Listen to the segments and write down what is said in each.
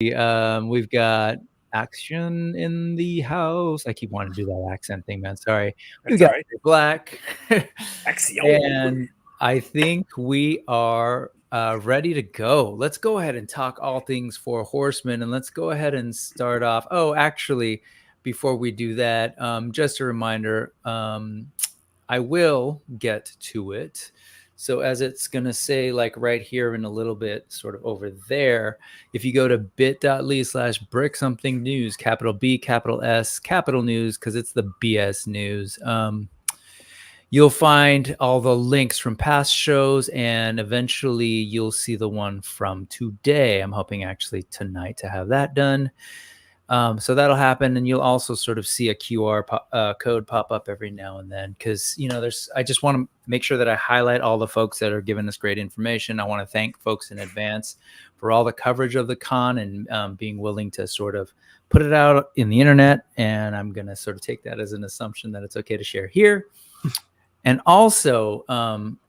We've got action in the house. I keep wanting to do that accent thing, man. Sorry. We've That's got all right. Black. Axiom. And I think we are ready to go. Let's go ahead and talk all things Four Horsemen, and let's go ahead and start off. Oh, actually, before we do that, just a reminder, I will get to it. So as it's going to say, like right here in a little bit, sort of over there, if you go to bit.ly/brick something news, capital B, capital S, capital news, because it's the BS news. You'll find all the links from past shows, and eventually you'll see the one from today. I'm hoping actually tonight to have that done. So that'll happen, and you'll also sort of see a QR code pop up every now and then, because I just want to make sure that I highlight all the folks that are giving us great information. I want to thank folks in advance for all the coverage of the con and being willing to sort of put it out in the internet. And I'm going to sort of take that as an assumption that it's okay to share here. And also,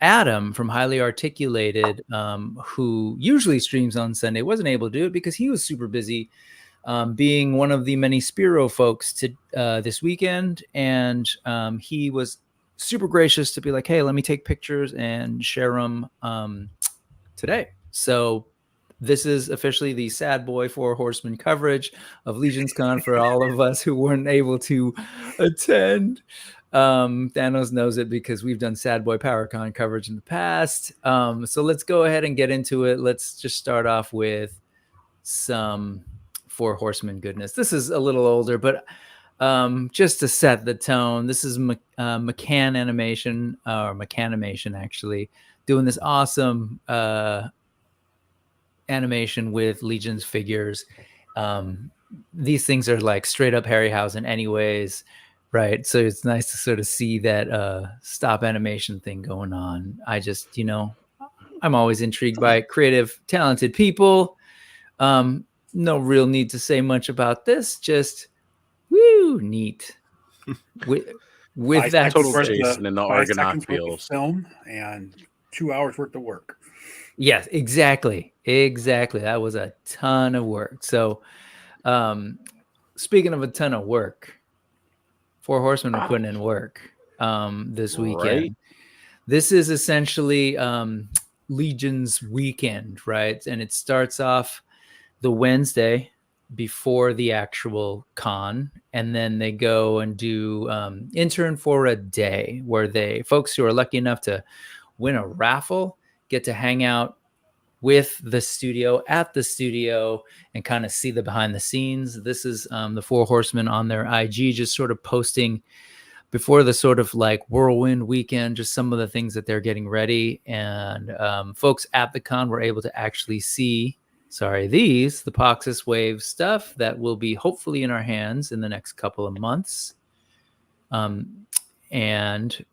Adam from Highly Articulated, who usually streams on Sunday, wasn't able to do it because he was super busy being one of the many Spiro folks to this weekend. And he was super gracious to be like, hey, let me take pictures and share them today. So this is officially the Sad Boy Four Horsemen coverage of Legion's Con for all of us who weren't able to attend. Thanos knows it because we've done Sad Boy PowerCon coverage in the past. So let's go ahead and get into it. Let's just start off with some Four Horsemen goodness. This is a little older, but just to set the tone, this is McCann Animation, or McCanimation actually, doing this awesome animation with Legion's figures. These things are like straight up Harryhausen anyways, right? So it's nice to sort of see that stop animation thing going on. I just, I'm always intrigued by creative, talented people. No real need to say much about this, just woo, neat. With that, total Jason in the Argonaut feels. Film and 2 hours worth of work. Yes, exactly. That was a ton of work. So, speaking of a ton of work, Four Horsemen are putting in work this weekend. Right? This is essentially Legion's weekend, right? And it starts off the Wednesday before the actual con, and then they go and do intern for a day, where folks who are lucky enough to win a raffle get to hang out with the studio at the studio and kind of see the behind the scenes. This is the Four Horsemen on their IG just sort of posting before the sort of like whirlwind weekend, just some of the things that they're getting ready. And folks at the con were able to actually see the Poxus Wave stuff that will be hopefully in our hands in the next couple of months. And,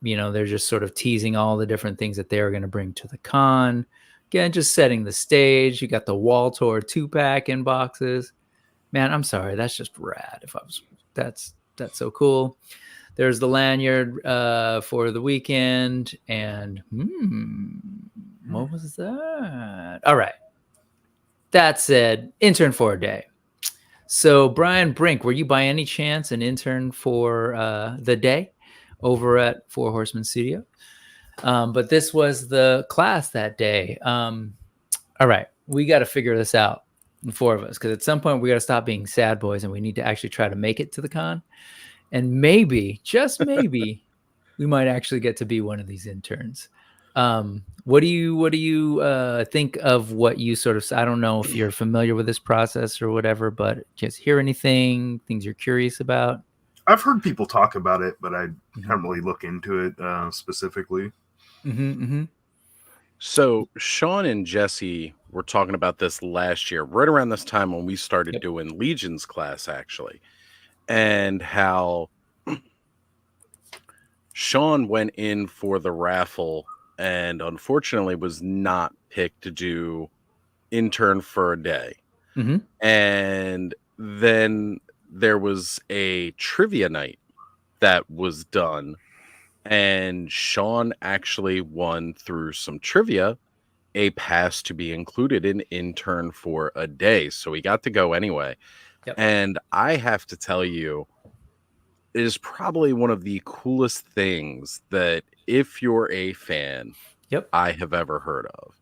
they're just sort of teasing all the different things that they're going to bring to the con. Again, just setting the stage. You got the Wall Tour 2-pack in boxes. Man, I'm sorry. That's just rad. That's so cool. There's the lanyard for the weekend. And what was that? All right. That said, intern for a day. So, Brian Brink, were you by any chance an intern for the day over at Four Horsemen Studio? But this was the class that day. All right, we got to figure this out, the four of us, because at some point we got to stop being sad boys and we need to actually try to make it to the con. And maybe, just maybe, we might actually get to be one of these interns. What do you think of what you sort of? I don't know if you're familiar with this process or whatever, but just hear anything, things you're curious about? I've heard people talk about it, but I haven't really looked into it specifically. So Sean and Jesse were talking about this last year, right around this time when we started doing Legion's class, actually, and how Sean went in for the raffle and unfortunately was not picked to do intern for a day. And then there was a trivia night that was done, and Sean actually won through some trivia a pass to be included in intern for a day. So we got to go anyway. Yep. And I have to tell you, it is probably one of the coolest things that if you're a fan, Yep. I have ever heard of.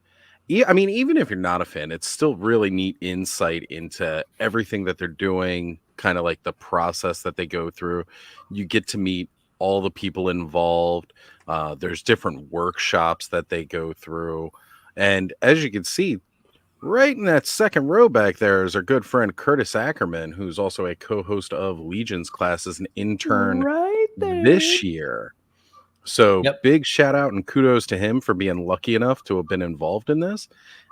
I mean, even if you're not a fan, it's still really neat insight into everything that they're doing, kind of like the process that they go through. You get to meet all the people involved. There's different workshops that they go through. And as you can see, right in that second row back there is our good friend Curtis Ackerman, who's also a co-host of Legion's class as an intern Right there. this year. So Yep. big shout out and kudos to him for being lucky enough to have been involved in this.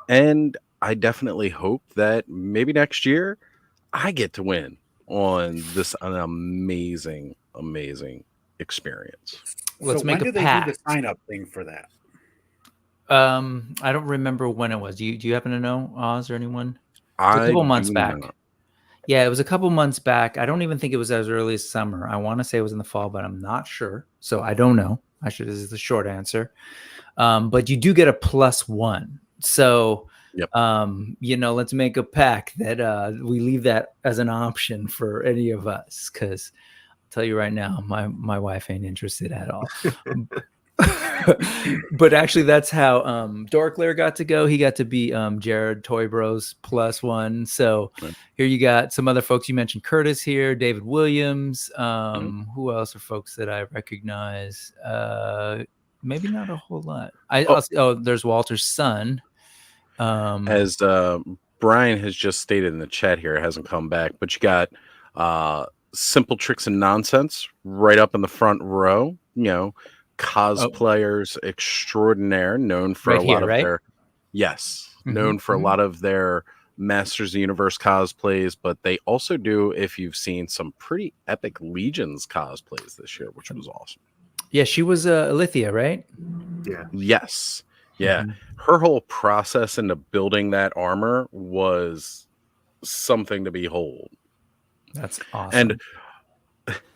And I definitely hope that maybe next year I get to win on this an amazing experience. Let's so make when a do they pact. do the sign up thing for that? I don't remember when it was. Do you happen to know, Oz, or anyone? It was a couple months do back. not. Yeah, it was a couple months back. I don't even think it was as early as summer. I want to say it was in the fall, but I'm not sure. So I don't know. This is the short answer. But you do get a +1. So, Yep. Let's make a pact that we leave that as an option for any of us. Because I'll tell you right now, my wife ain't interested at all. But actually, that's how Dorklair got to go. He got to be Jared Toy Bros +1. So Right. here you got some other folks. You mentioned Curtis here, David Williams. Who else are folks that I recognize? Maybe not a whole lot. There's Walter's son. As Brian has just stated in the chat here, it hasn't come back, but you got Simple Tricks and Nonsense right up in the front row. Cosplayers extraordinaire, known for Right a lot here, of right? their known for a lot of their Masters of the Universe cosplays, but they also do, if you've seen, some pretty epic Legions cosplays this year, which was awesome. Yeah, she was Alithia, right? Yeah. Yes. Yeah. Mhm. Her whole process into building that armor was something to behold. That's awesome.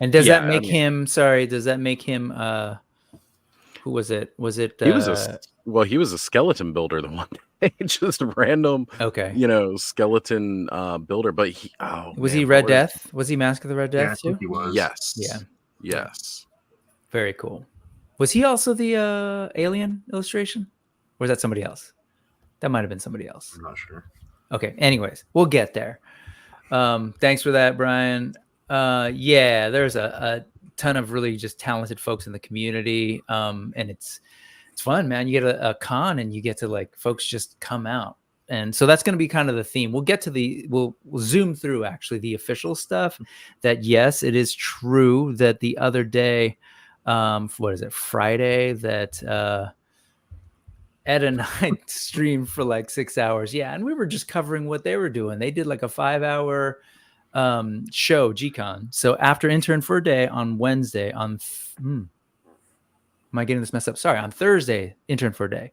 And does does that make him? Sorry, does that make him? Who was it? Was it? He was he was a skeleton builder the one day, just a random, okay. Skeleton builder. But Was he Red Death? Was he Mask of the Red Yeah, I Death think too? he was. Yes. Yeah. Yes. Very cool. Was he also the alien illustration? Or was that somebody else? That might have been somebody else. I'm not sure. Okay. Anyways, we'll get there. Thanks for that, Brian. Yeah, there's a ton of really just talented folks in the community. And it's fun, man. You get a con and you get to folks just come out. And so that's going to be kind of the theme. We'll get to we'll zoom through actually the official stuff that, yes, it is true that the other day, what is it? Friday that, Ed and I streamed for 6 hours. Yeah. And we were just covering what they were doing. They did a 5-hour show, GCon. So after intern for a day on Wednesday, am I getting this messed up? Sorry, on Thursday, intern for a day.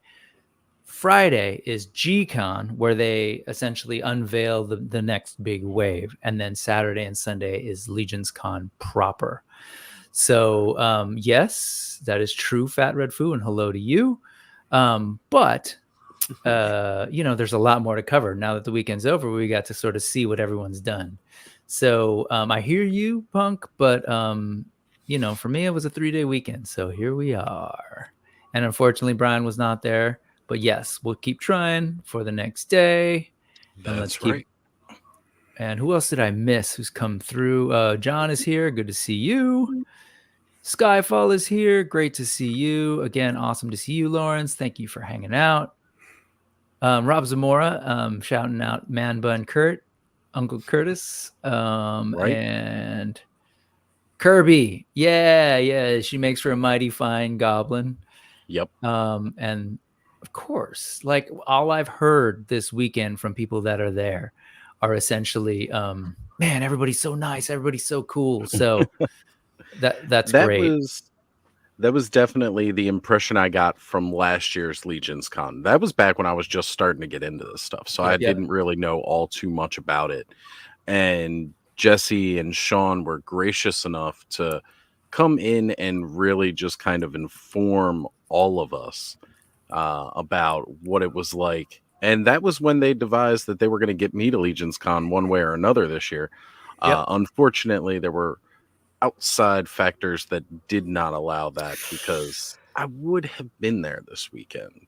Friday is GCon, where they essentially unveil the next big wave. And then Saturday and Sunday is Legion's Con proper. So yes, that is true, Fat Red Foo, and hello to you. But there's a lot more to cover now that the weekend's over. We got to sort of see what everyone's done. So I hear you, Punk, but for me it was a 3-day weekend. So here we are. And unfortunately Brian was not there. But yes, we'll keep trying for the next day. That's right. And who else did I miss who's come through? John is here. Good to see you. Skyfall is here. Great to see you. Again, awesome to see you, Lawrence. Thank you for hanging out. Rob Zamora, shouting out Man Bun Kurt, Uncle Curtis, and Kirby. Yeah. She makes for a mighty fine goblin. Yep. And of course, all I've heard this weekend from people that are there are essentially, man, everybody's so nice. Everybody's so cool. So that's great. That was definitely the impression I got from last year's Legion's Con. That was back when I was just starting to get into this stuff. So I didn't really know all too much about it. And Jesse and Sean were gracious enough to come in and really just kind of inform all of us about what it was like. And that was when they devised that they were going to get me to Legion's Con one way or another this year. Yep. Unfortunately, there were outside factors that did not allow that, because I would have been there this weekend.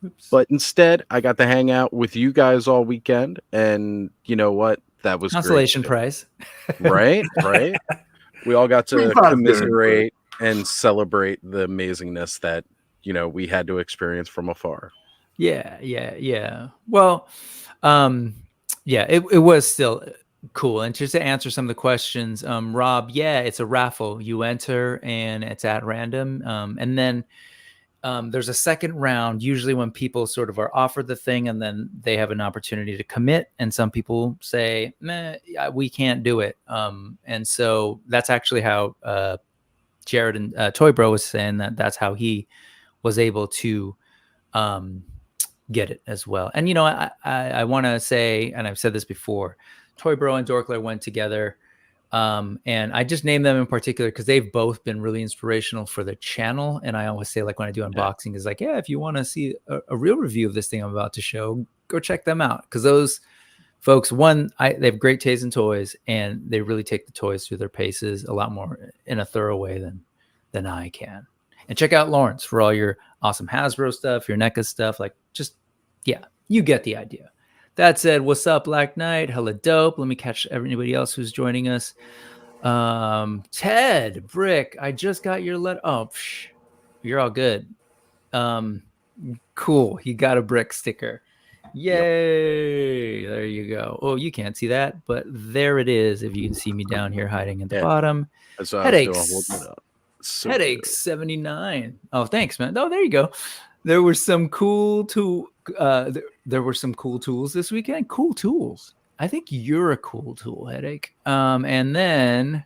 Oops. But instead, I got to hang out with you guys all weekend. And you know what? That was Consolation great. prize. Right? Right? We all got to 25 commiserate and celebrate the amazingness that, we had to experience from afar. Yeah. Well, it was still cool. And just to answer some of the questions, Rob, it's a raffle. You enter and it's at random. And then there's a second round, usually when people sort of are offered the thing and then they have an opportunity to commit. And some people say, we can't do it. And so that's actually how Jared and Toy Bro was saying that's how he was able to get it as well. And I want to say, and I've said this before, Toy Bro and Dorkler went together, and I just named them in particular because they've both been really inspirational for the channel. And I always say, like, when I do unboxing, is like, if you want to see a real review of this thing I'm about to show, go check them out, because those folks, they have great taste in toys, and they really take the toys through their paces a lot more in a thorough way than I can. And check out Lawrence for all your awesome Hasbro stuff, your NECA stuff. Like, you get the idea. That said, what's up, Black Knight? Hella dope. Let me catch anybody else who's joining us. Ted, Brick, I just got your letter. Oh, you're all good. Cool. He got a Brick sticker. Yay. Yep. There you go. Oh, you can't see that, but there it is. If you can see me down here hiding at the bottom. Headaches. Headaches 79. Oh, thanks, man. Oh, there you go. There were some cool tools this weekend. Cool tools. I think you're a cool tool, Headache. And then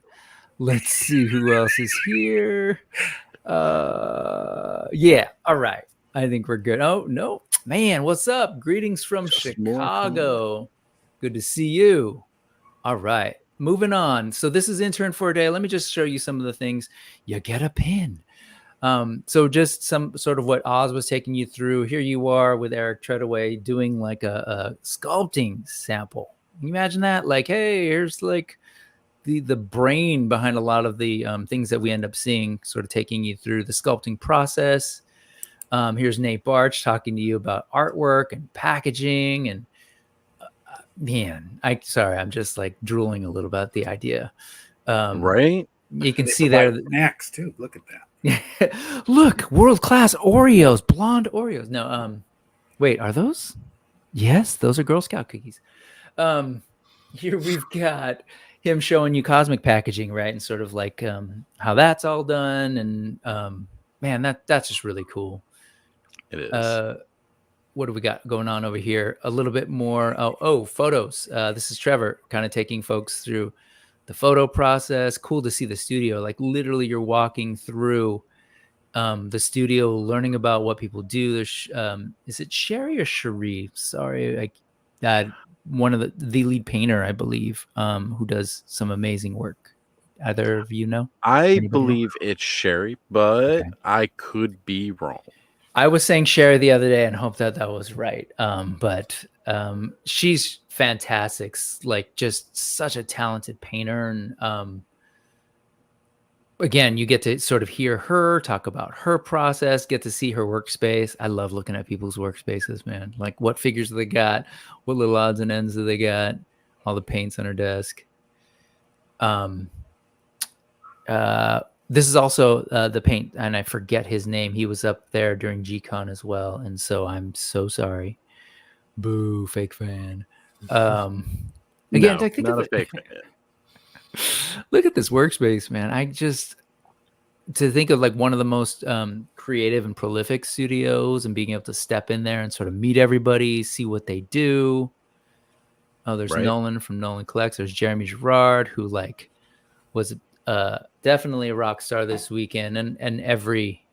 let's see who else is here. All right. I think we're good. Oh, no. Man, what's up? Greetings from Chicago. Good to see you. All right. Moving on. So this is Intern for a Day. Let me just show you some of the things. You get a pin. So just some sort of what Oz was taking you through. Here you are with Eric Treadaway doing like a sculpting sample. Can you imagine that? Like, hey, here's like the brain behind a lot of the things that we end up seeing, sort of taking you through the sculpting process. Here's Nate Barch talking to you about artwork and packaging. And man, I'm just like drooling a little about the idea. Right? You can see there snacks too. Look at that. Look, world-class Oreos, blonde Oreos. No, wait, are those? Yes, those are Girl Scout cookies. Here we've got him showing you cosmic packaging, right? And sort of like how that's all done. And man, that's just really cool. It is. What do we got going on over here? A little bit more. Oh, photos. This is Trevor kind of taking folks through the photo process. Cool to see the studio. Like literally you're walking through the studio, learning about what people do. There's, is it Sherry or Cherie? Sorry. One of the lead painter, I believe, who does some amazing work. Either of you know? I believe it's Sherry, but okay. I could be wrong. I was saying Sherry the other day and hoped that was right. But she's fantastic, like just such a talented painter. And again, you get to sort of hear her talk about her process, get to see her workspace. I love looking at people's workspaces, man. Like what figures do they got? What little odds and ends do they got? All the paints on her desk. This is also the paint, and I forget his name. He was up there during G-Con as well, and so I'm so sorry. Boo, fake fan. Again, no, not a fake fan. Look at this workspace, man. To think of like one of the most creative and prolific studios, and being able to step in there and sort of meet everybody, see what they do. Oh, there's Nolan from Nolan Collects. There's Jeremy Gerard, who like was definitely a rock star this weekend, and every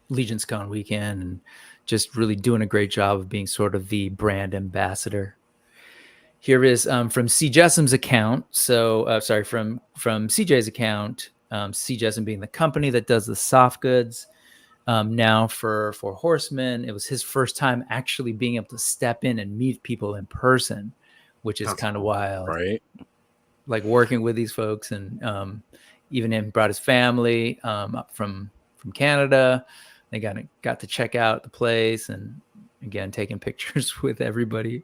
Legion's Con weekend, and just really doing a great job of being sort of the brand ambassador. Here is from C. Jessam's account. So from CJ's account, C. Jessam being the company that does the soft goods. now for Horsemen. It was his first time actually being able to step in and meet people in person, which is That's kind of cool. wild. Right. Like working with these folks, and even him brought his family up from Canada. They got to check out the place, and again taking pictures with everybody.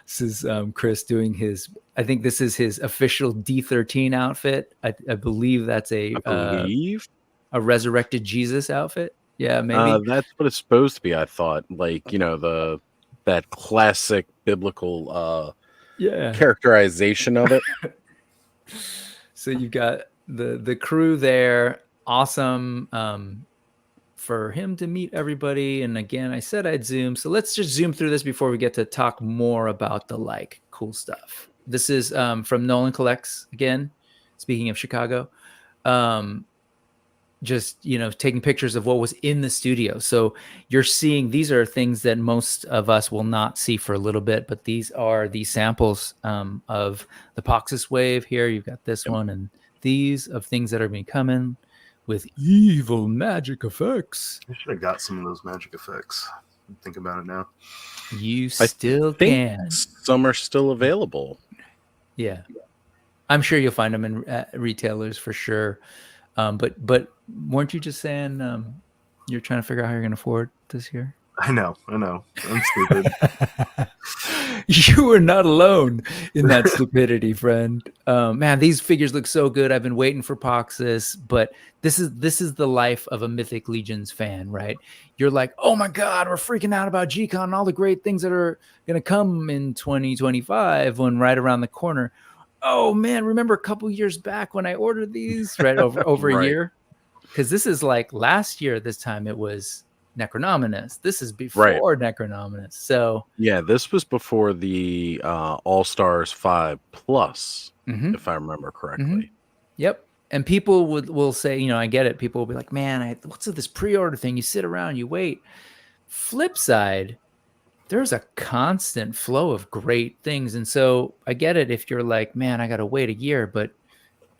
This is Chris doing his. I think this is his official D13 outfit. I believe that's I believe a resurrected Jesus outfit. Yeah, maybe. that's what it's supposed to be. I thought, like, that classic biblical characterization of it. So you've got the crew there. Awesome. For him to meet everybody. And again, I said I'd zoom. So let's just zoom through this before we get to talk more about the like cool stuff. This is from Nolan Collects again. Speaking of Chicago, just, taking pictures of what was in the studio. So you're seeing, these are things that most of us will not see for a little bit, but these are the samples of the Poxus Wave here. You've got this one and these of things that are coming with evil magic effects. I should have got some of those magic effects. Think about it now. You still can. Some are still available. Yeah. I'm sure you'll find them in retailers for sure. But weren't you just saying you're trying to figure out how you're going to afford this year? I know. I'm stupid. You are not alone in that stupidity, friend. Man, these figures look so good. I've been waiting for Poxus, but this is the life of a Mythic Legions fan, right? You're like, oh my God, we're freaking out about G-Con and all the great things that are going to come in 2025 when right around the corner. Oh man, remember a couple years back when I ordered these, right? Over a year? Because this is like last year, this time it was Necronominus. This is before Necronominus. So yeah, this was before the All-Stars 5 Plus, if I remember correctly. Yep. And people will say, I get it. People will be like, man, what's with this pre-order thing? You sit around, you wait. Flip side, there's a constant flow of great things. And so I get it if you're like, man, I got to wait a year. But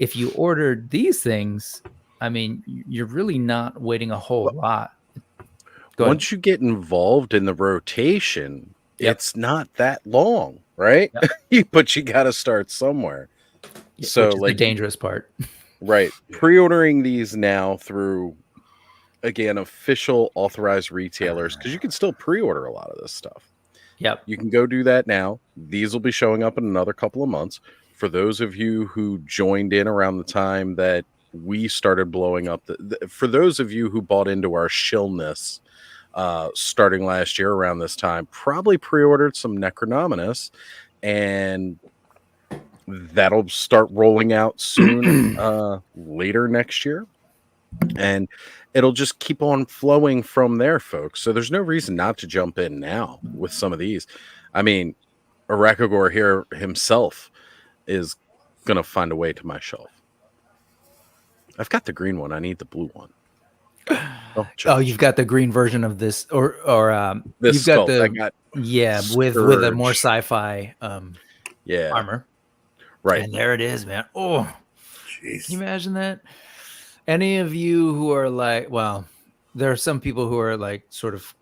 if you ordered these things, I mean, you're really not waiting a whole lot. Once you get involved in the rotation, it's not that long, right? But you got to start somewhere. So, which is the dangerous part. Right. Pre-ordering these now through, again, official authorized retailers, because you can still pre-order a lot of this stuff. Yep. You can go do that now. These will be showing up in another couple of months. For those of you who joined in around the time that we started blowing up, for those of you who bought into our shillness starting last year around this time, probably pre-ordered some Necronominus, and that'll start rolling out soon later next year. And it'll just keep on flowing from there, folks. So there's no reason not to jump in now with some of these. I mean, Arakagor here himself is going to find a way to my shelf. I've got the green one. I need the blue one. Oh, you've got the green version of this, or this you've got the with a more sci-fi armor. Right. And there it is, man. Oh, jeez. Can you imagine that? Any of you who are like, well, there are some people who are like sort of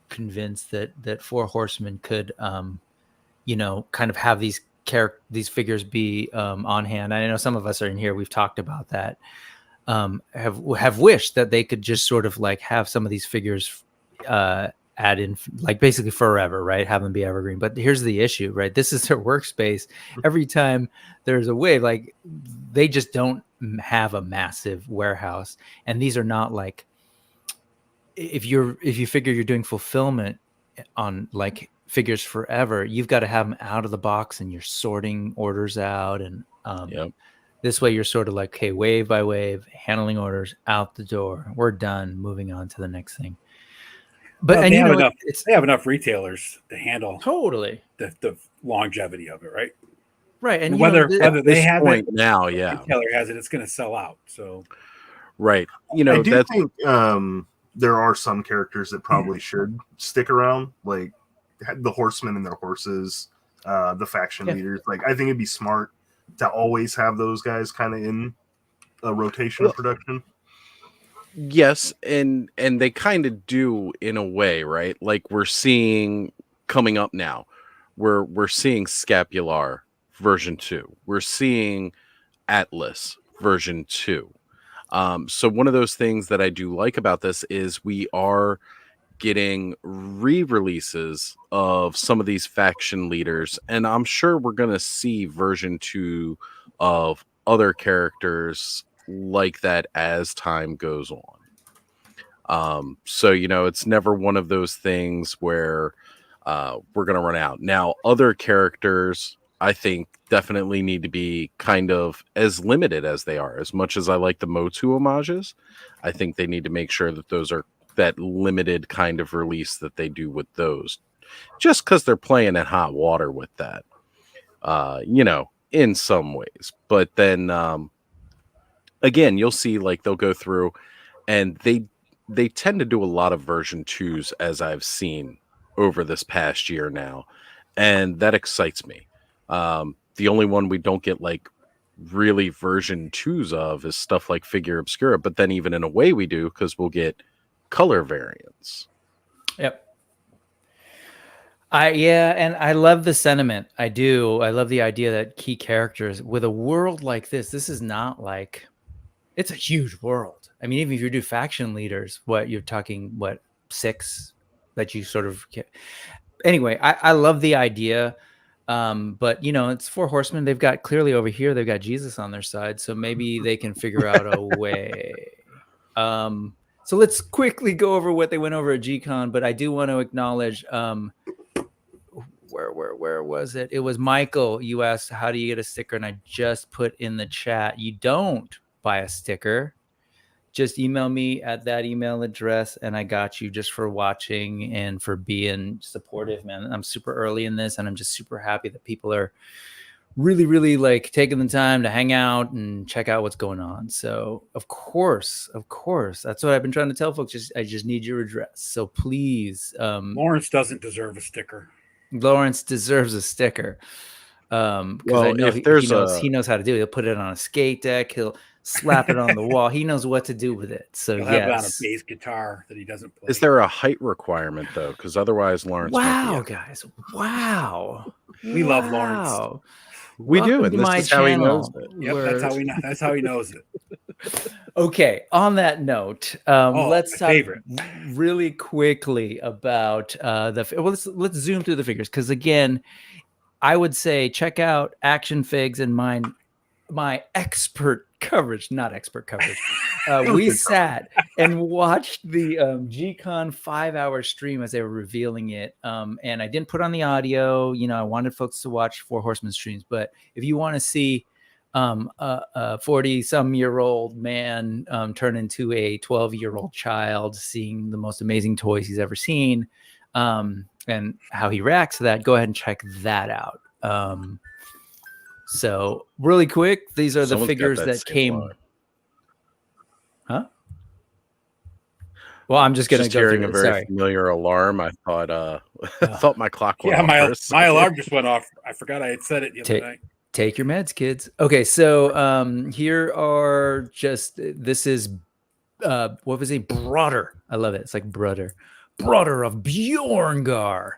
convinced that Four Horsemen could, kind of have these figures be on hand. I know some of us are in here. We've talked about that. Have wished that they could just sort of like have some of these figures add in, like basically forever, right? Have them be evergreen. But here's the issue, right? This is their workspace. Every time there's a wave, like they just don't have a massive warehouse. And these are not like, if you figure you're doing fulfillment on like figures forever, you've got to have them out of the box and you're sorting orders out. And this way you're sort of like, okay, wave by wave, handling orders out the door. We're done, moving on to the next thing. But they have enough retailers to handle totally the longevity of it, right? Right, and whether they have it now, retailer has it, it's going to sell out. So, right, I do think there are some characters that probably should stick around, like the horsemen and their horses, the faction leaders. Like, I think it'd be smart to always have those guys kind of in a rotation of production. Yes, and they kind of do in a way, right? Like we're seeing coming up now. We're seeing Scapular version 2. We're seeing Atlas version 2. So one of those things that I do like about this is we are getting re-releases of some of these faction leaders, and I'm sure we're going to see version 2 of other characters like that as time goes on. So it's never one of those things where we're going to run out. Now other characters I think definitely need to be kind of as limited as they are. As much as I like the Motu homages, I think they need to make sure that those are that limited kind of release that they do with those, just because they're playing in hot water with that, in some ways. But then again, you'll see like they'll go through and they tend to do a lot of version 2s as I've seen over this past year now. And that excites me. The only one we don't get like really version 2s of is stuff like Figure Obscura, but then even in a way we do, because we'll get color variants. Yep. And I love the sentiment. I do. I love the idea that key characters with a world like this is not like, it's a huge world. I mean, even if you do faction leaders, you're talking 6 that you sort of get. Anyway, I love the idea. But it's 4 horsemen. They've got clearly over here, they've got Jesus on their side. So maybe they can figure out a way. So let's quickly go over what they went over at G-Con, but I do want to acknowledge, where was it? It was Michael. You asked, how do you get a sticker? And I just put in the chat, you don't buy a sticker. Just email me at that email address and I got you, just for watching and for being supportive, man. I'm super early in this and I'm just super happy that people are really, really like taking the time to hang out and check out what's going on. So of course, that's what I've been trying to tell folks. I just need your address. So please, Lawrence doesn't deserve a sticker. Lawrence deserves a sticker. Because I know he knows how to do it. He'll put it on a skate deck. He'll slap it on the wall. He knows what to do with it. So He'll have it on a bass guitar that he doesn't play. Is there a height requirement though? Because otherwise, Lawrence. Wow, guys! Wow, we love Lawrence. We do, and this is how he knows it. Yep, that's how he knows it. Okay. On that note, let's talk really quickly about let's zoom through the figures, because again, I would say check out Action Figs and my expert coverage, not expert coverage. We sat and watched the G-Con 5-hour stream as they were revealing it. And I didn't put on the audio. I wanted folks to watch 4 Horsemen streams. But if you want to see a 40-some-year-old man turn into a 12-year-old child, seeing the most amazing toys he's ever seen, and how he reacts to that, go ahead and check that out. So really quick, these are the figures that came. Huh? Well, I'm just going to go hearing a very familiar alarm. I thought I thought my clock went off. My alarm just went off. I forgot I had said it the other night. Take your meds, kids. Okay, so here are this is what was it? Broader. I love it. It's like Broader of Bjorngar.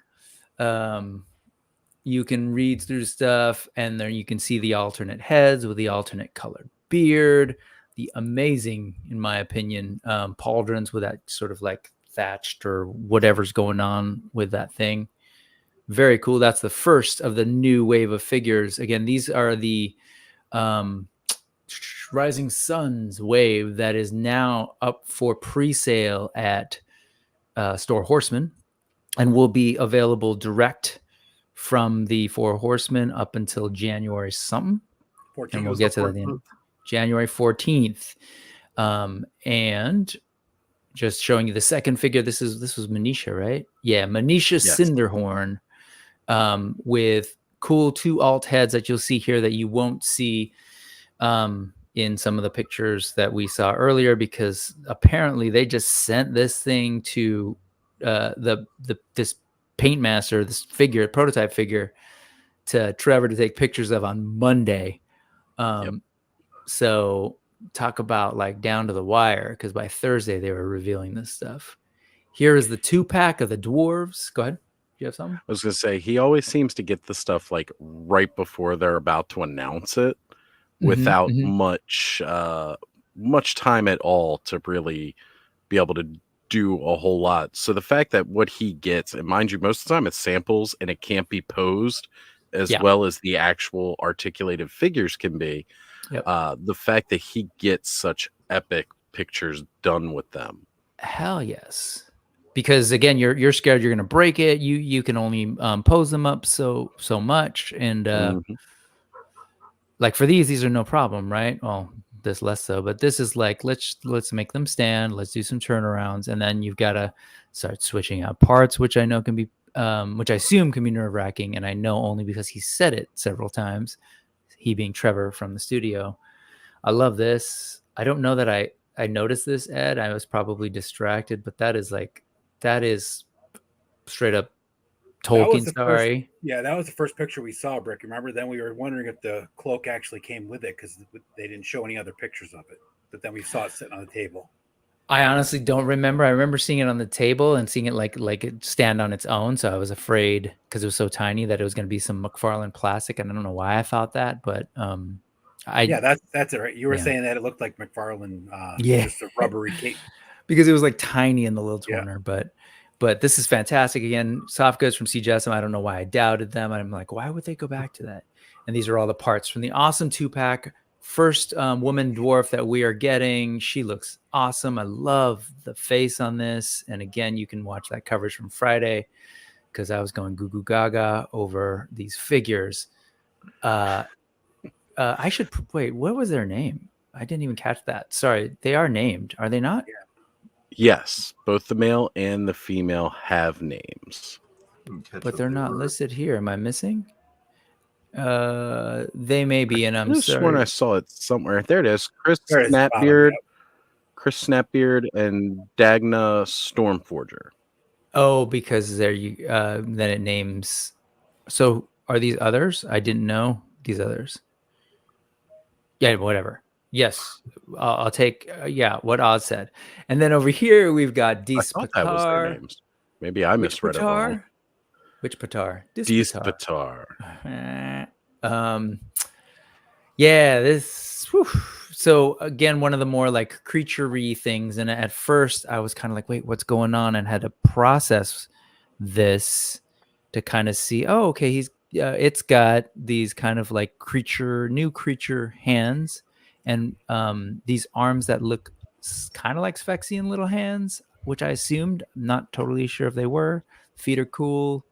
You can read through stuff, and then you can see the alternate heads with the alternate colored beard, the amazing, in my opinion, pauldrons with that sort of like thatched or whatever's going on with that thing. Very cool. That's the first of the new wave of figures. Again, these are the Rising Suns wave that is now up for pre-sale at Store Horseman and will be available direct from the 4 Horsemen up until January something. 14th, and we'll get to that in January 14th. And just showing you the second figure. This was Manisha, right? Yeah, Manisha Cinderhorn, with cool 2 alt heads that you'll see here that you won't see in some of the pictures that we saw earlier, because apparently they just sent this thing to this paint master, this prototype figure, to Trevor to take pictures of on Monday. So talk about like down to the wire, because by Thursday they were revealing this stuff. Here is the 2-pack of the dwarves. Go ahead. Do you have something? I was going to say, he always seems to get the stuff like right before they're about to announce it, without much time at all to really be able to do a whole lot. So the fact that what he gets, and mind you, most of the time it's samples and it can't be posed as well as the actual articulated figures can be. The fact that he gets such epic pictures done with them. Hell yes. Because again, you're scared you're going to break it. You can only pose them up so much, and like for these are no problem, right? Well, this less so, but this is like let's make them stand. Let's do some turnarounds, and then you've got to start switching out parts, which I know can be, which I assume can be nerve wracking, and I know only because he said it several times. He being Trevor from the studio. I love this. I don't know that I noticed this, Ed. I was probably distracted, but that is straight up Tolkien story. That was the first picture we saw, Brick. Remember? Then we were wondering if the cloak actually came with it because they didn't show any other pictures of it. But then we saw it sitting on the table. I honestly don't remember. I remember seeing it on the table and seeing it like it stand on its own. So I was afraid because it was so tiny that it was going to be some McFarlane plastic, and I don't know why I thought that, but that's it, right? You were saying that it looked like McFarlane, just a rubbery cape. Because it was like tiny in the little corner, but this is fantastic. Again, soft goods from CJSM. I don't know why I doubted them. I'm like, why would they go back to that? And these are all the parts from the awesome 2-pack. First woman dwarf that we are getting. She looks awesome. I love the face on this. And again, you can watch that coverage from Friday because I was going goo goo gaga over these figures. I should wait. What was their name? I didn't even catch that. Sorry, they are named, are they not? Yeah. Yes, both the male and the female have names, but they're not listed here. Am I missing? They may be, and I'm sorry. When I saw it somewhere. There it is. Chris Snapbeard, and Dagna Stormforger. Oh, because there you then it names. So are these others? I didn't know these others. Yeah, whatever. Yes, I'll take what Oz said. And then over here we've got Dis Patar. That was their names. Maybe I misread it wrong. Which Patar? Dis Patar. This. Whew. So again, one of the more like creature-y things. And at first I was kind of like, wait, what's going on? And had to process this to kind of see, oh, okay, it's got these kind of like new creature hands. And these arms that look kind of like Sphexian little hands, which I assumed, not totally sure if they were. Feet are cool.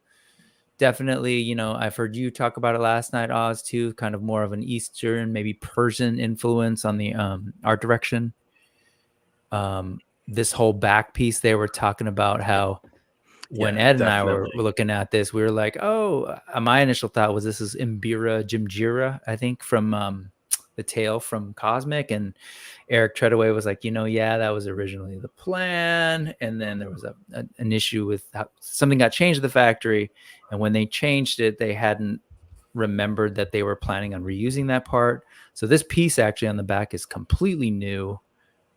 Definitely, I've heard you talk about it last night, Oz, too. Kind of more of an Eastern, maybe Persian influence on the art direction. This whole back piece, they were talking about how when Ed and I were looking at this, we were like, oh, my initial thought was this is Imbira Jimjira, I think, from the tale from Cosmic, and Eric Treadaway was like, that was originally the plan, and then there was an issue with how something got changed at the factory, and when they changed it, they hadn't remembered that they were planning on reusing that part. So this piece actually on the back is completely new.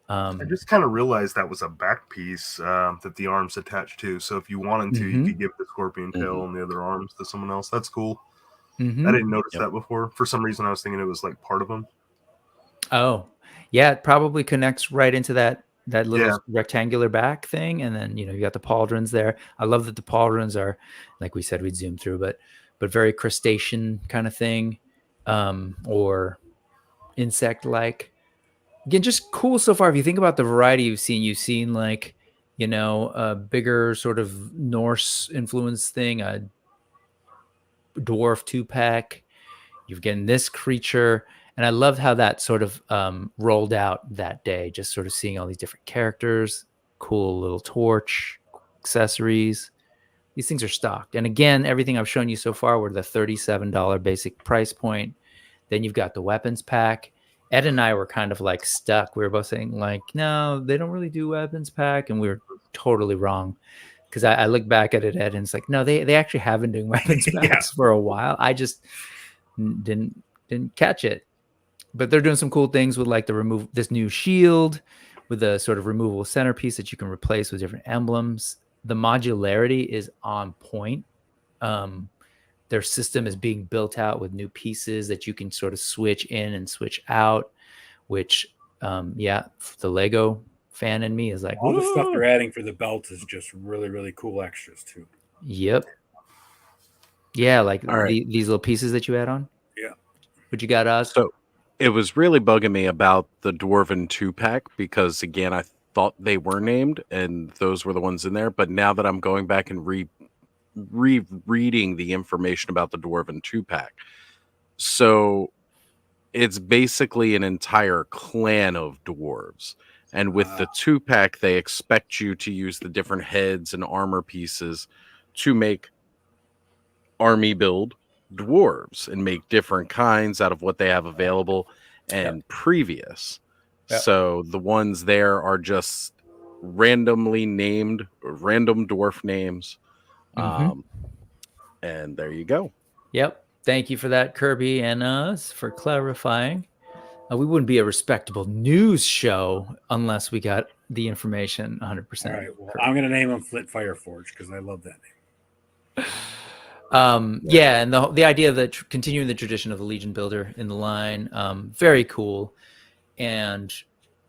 I just kind of realized that was a back piece that the arms attached to. So if you wanted to, you could give the scorpion tail and the other arms to someone else. That's cool. I didn't notice that before. For some reason, I was thinking it was like part of them. Oh, yeah. It probably connects right into that little rectangular back thing. And then, you got the pauldrons there. I love that the pauldrons are, like we said, we'd zoom through, but very crustacean kind of thing, or insect-like. Again, just cool so far. If you think about the variety you've seen like, a bigger sort of Norse influence thing, a dwarf 2-pack. You've gotten this creature, and I loved how that sort of rolled out that day. Just sort of seeing all these different characters, cool little torch, accessories. These things are stocked, and again, everything I've shown you so far were the $37 basic price point. Then you've got the weapons pack. Ed and I were kind of like stuck. We were both saying like, no, they don't really do weapons pack, and we were totally wrong. Because I look back at it, Ed, and it's like, no, they actually have been doing weapons packs for a while. I just didn't catch it. but they're doing some cool things with like this new shield with a sort of removable centerpiece that you can replace with different emblems. The modularity is on point. Their system is being built out with new pieces that you can sort of switch in and switch out, which the Lego fan in me is like, all the stuff they're adding for the belt is just really, really cool extras too. Yep. Yeah, like these little pieces that you add on. Yeah. What you got, Oz? So it was really bugging me about the Dwarven 2-pack because, again, I thought they were named and those were the ones in there. But now that I'm going back and rereading the information about the Dwarven 2-pack, so it's basically an entire clan of dwarves. And with the 2-pack, they expect you to use the different heads and armor pieces to make army build dwarves and make different kinds out of what they have available and previous. So the ones there are just randomly named, random dwarf names. And there you go. Yep. Thank you for that, Kirby and us, for clarifying. We wouldn't be a respectable news show unless we got the information 100%. All right. Well, I'm going to name them Flit Fireforge because I love that name. Yeah, and the idea of continuing the tradition of the Legion builder in the line, very cool. And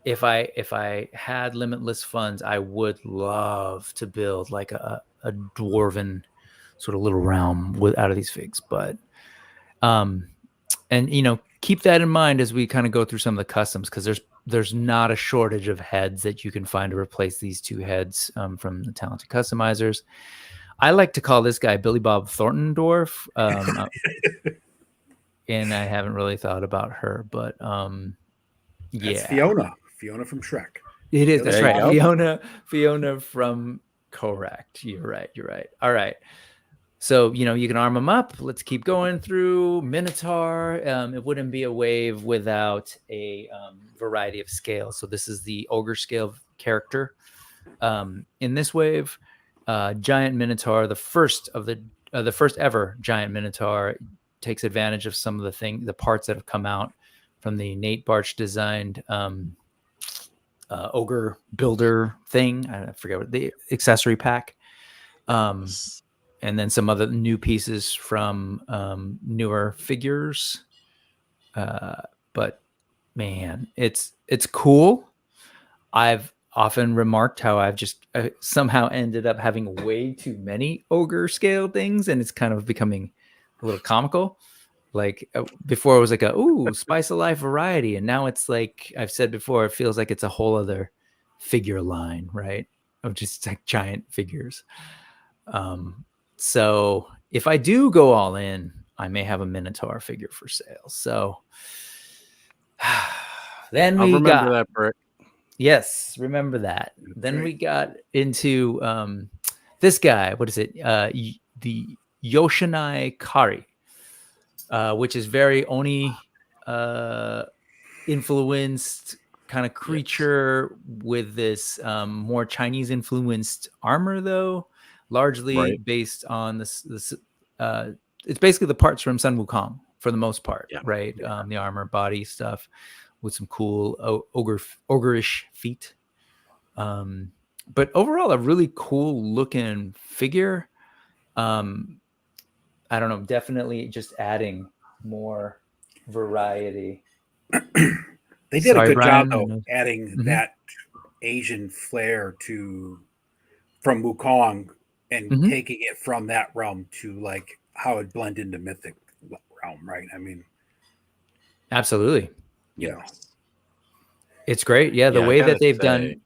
if I had limitless funds, I would love to build like a dwarven sort of little realm out of these figs. But and keep that in mind as we kind of go through some of the customs, because there's not a shortage of heads that you can find to replace these two heads from the talented customizers. I like to call this guy Billy Bob Thornton Dwarf, and I haven't really thought about her, but That's Fiona from Shrek. It is. That's right. Fiona from correct. You're right. All right. So, you can arm them up. Let's keep going through Minotaur. It wouldn't be a wave without a variety of scales. So this is the ogre scale character. In this wave, Giant Minotaur, the first ever Giant Minotaur, takes advantage of some of the parts that have come out from the Nate Barch designed ogre builder thing. I forget what the accessory pack. And then some other new pieces from newer figures. But man, it's cool. I've often remarked how I've just somehow ended up having way too many ogre scale things, and it's kind of becoming a little comical. Like before it was like spice of life variety, and now it's like I've said before, it feels like it's a whole other figure line, right? Of just like giant figures. So if I do go all in, I may have a Minotaur figure for sale. So then I'll remember that, Brick. Yes, remember that. That's then right. we got into this guy. What is it? The Yoshinai Kari, which is very Oni influenced kind of creature with this more Chinese influenced armor, though. Largely based on this it's basically the parts from Sun Wukong for the most part, right? The armor, body stuff with some cool ogreish feet. But overall, a really cool looking figure. I don't know, definitely just adding more variety. They did a good job though, adding that Asian flair from Wukong. And taking it from that realm to like how it blend into mythic realm, right? I mean, absolutely. Yeah, it's great. Yeah, the way that they've done.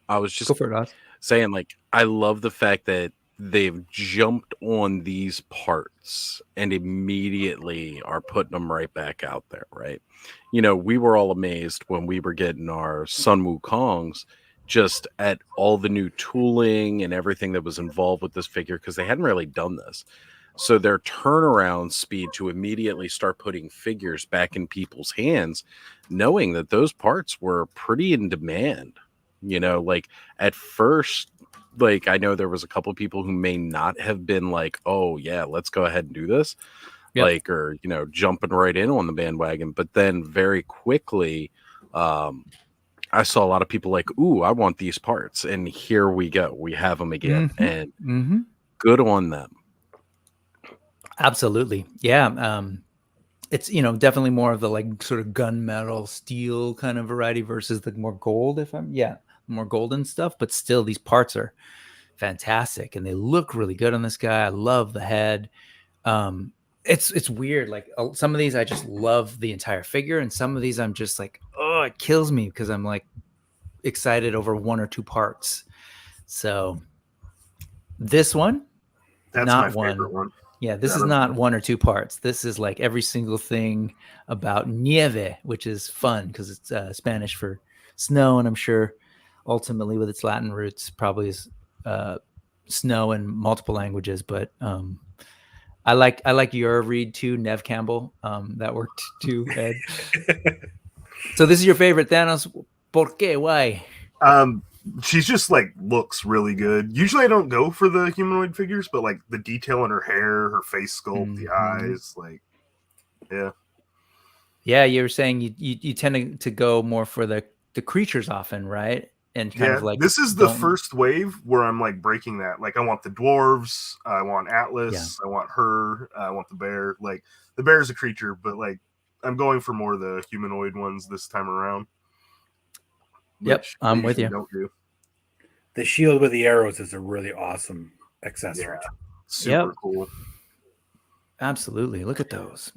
I was just go for it, saying, like, I love the fact that they've jumped on these parts and immediately are putting them right back out there, right? We were all amazed when we were getting our Sun Wukongs, just at all the new tooling and everything that was involved with this figure, because they hadn't really done this. So their turnaround speed to immediately start putting figures back in people's hands, knowing that those parts were pretty in demand. Like at first, like I know there was a couple of people who may not have been like, oh yeah, let's go ahead and do this. Yep. like, or, you know, jumping right in on the bandwagon. But then very quickly, I saw a lot of people like, ooh, I want these parts. And here we go. We have them again. And good on them. Absolutely. Yeah. It's, you know, definitely more of the like sort of gunmetal steel kind of variety versus the more gold, more golden stuff. But still, these parts are fantastic and they look really good on this guy. I love the head. It's weird. Like some of these I just love the entire figure, and some of these I'm just like, oh, it kills me because I'm like excited over one or two parts. So this one, that's not my favorite one. Yeah, this is not one or two parts. This is like every single thing about nieve, which is fun because it's Spanish for snow, and I'm sure ultimately with its Latin roots probably is snow in multiple languages. But I like your read too, Nev Campbell. That worked too, Ed. So this is your favorite Thanos. ¿Por qué? Why? She's just like looks really good. Usually I don't go for the humanoid figures, but like the detail in her hair, her face sculpt, the eyes, like, yeah. You were saying you tend to go more for the creatures often, right? And kind of like this is the first wave where I'm like breaking that. Like I want the dwarves, I want Atlas, I want her, I want the bear. Like the bear is a creature, but like I'm going for more of the humanoid ones this time around. Yep, I'm with you. Don't do. The shield with the arrows is a really awesome accessory. Yeah, super cool. Absolutely. Look at those.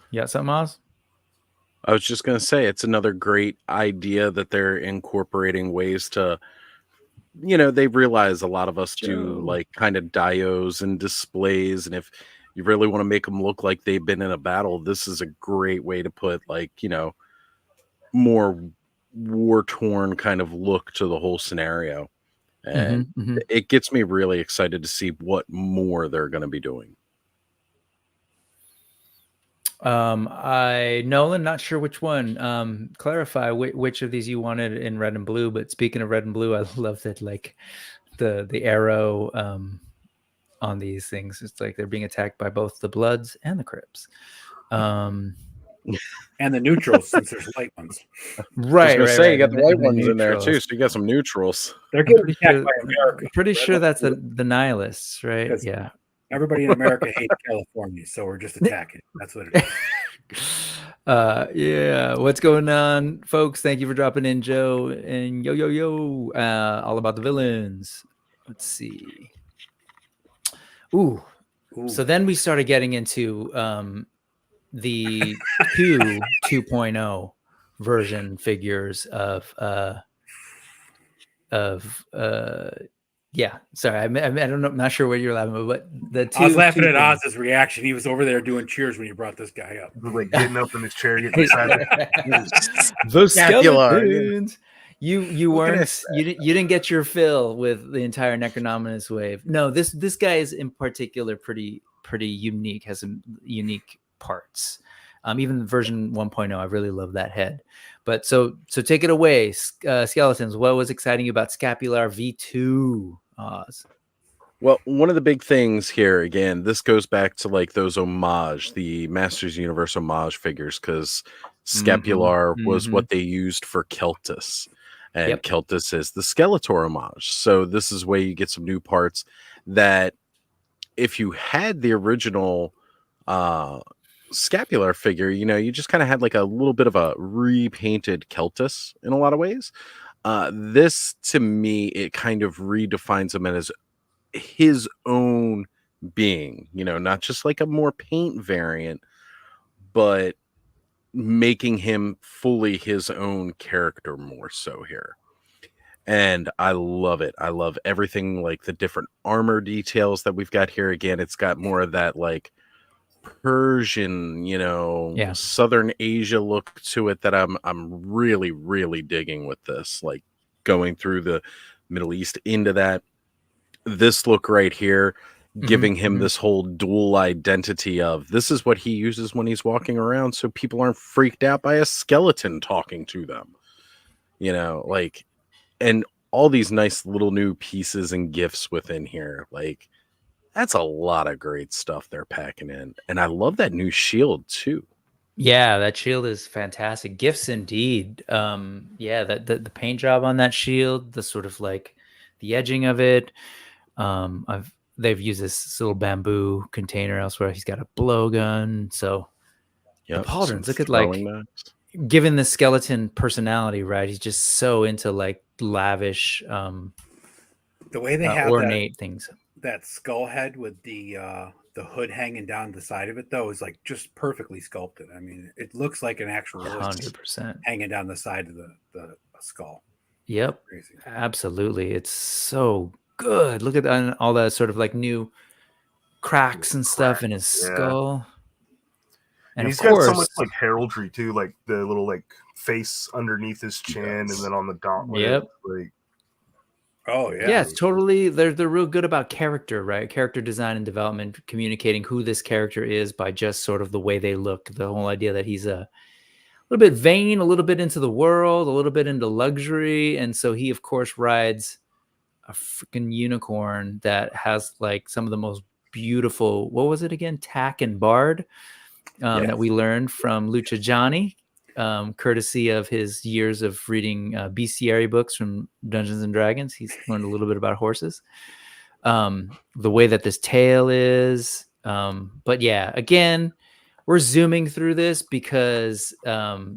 You got something, Oz? I was just going to say, it's another great idea that they're incorporating ways to, you know, they realize a lot of us do like kind of dios and displays. And if you really want to make them look like they've been in a battle, this is a great way to put like, you know, more war-torn kind of look to the whole scenario. And it gets me really excited to see what more they're going to be doing. Nolan, not sure which one. Clarify which of these you wanted in red and blue. But speaking of red and blue, I love that like the arrow on these things. It's like they're being attacked by both the Bloods and the Crips. And the neutrals, since there's light ones. Right. You got the white ones in there too, so you got some neutrals. They're getting attacked by America. Pretty sure that's the nihilists, right? Yeah. Everybody in America hates California, so we're just attacking. That's what it is. Yeah. What's going on, folks? Thank you for dropping in, Joe. And yo. All about the villains. Let's see. Ooh. So then we started getting into the 2.0 version figures of yeah, sorry, I don't know, I'm not sure what you're laughing at, but I was laughing at Oz's reaction. He was over there doing cheers when you brought this guy up. Like getting up in his chair, getting excited. The skeletons. You weren't you didn't get your fill with the entire Necronominus wave. No, this guy is in particular pretty unique, has some unique parts. Even version 1.0, I really love that head. But so take it away, Skeletons. What was exciting about Scapular V2, Oz? Well, one of the big things here, again, this goes back to like those homage, the Masters Universe homage figures, because Scapular was what they used for Keltis. And Keltis is the Skeletor homage. So this is where you get some new parts that if you had the original Scapular figure, you know, you just kind of had like a little bit of a repainted Keltis in a lot of ways. This, to me, it kind of redefines him as his own being, you know, not just like a more paint variant, but making him fully his own character more so here. And I love it. I love everything, like the different armor details that we've got here. Again, it's got more of that like Persian, you know, Southern Asia look to it that I'm really, really digging with this, like going through the Middle East into that. This look right here, giving him this whole dual identity of this is what he uses when he's walking around, so people aren't freaked out by a skeleton talking to them, you know, like, and all these nice little new pieces and gifts within here. Like, That's a lot of great stuff they're packing in. And I love that new shield too. Yeah, that shield is fantastic. Gifts indeed. Yeah, the paint job on that shield, the sort of like the edging of it. They've used this little bamboo container elsewhere. He's got a blowgun. So the pauldrons, look at like given the skeleton personality, right? He's just so into like lavish the way they have ornate things. That skull head with the hood hanging down the side of it, though, is like just perfectly sculpted. I mean, it looks like an actual 100% hanging down the side of the skull. Yep, crazy. Absolutely. It's so good. Look at all that sort of like new cracks and stuff in his skull. And he's got so much like heraldry too, like the little like face underneath his chin, and then on the gauntlet. Yep. Like, oh yeah. Yeah, it's totally. They're real good about character, right? Character design and development, communicating who this character is by just sort of the way they look. The whole idea that he's a little bit vain, a little bit into the world, a little bit into luxury, and so he, of course, rides a freaking unicorn that has like some of the most beautiful. What was it again? Tack and Bard. That we learned from Lucha Johnny, courtesy of his years of reading bestiary books from Dungeons and Dragons. He's learned a little bit about horses. The way that this tail is. But yeah, again, we're zooming through this because, we're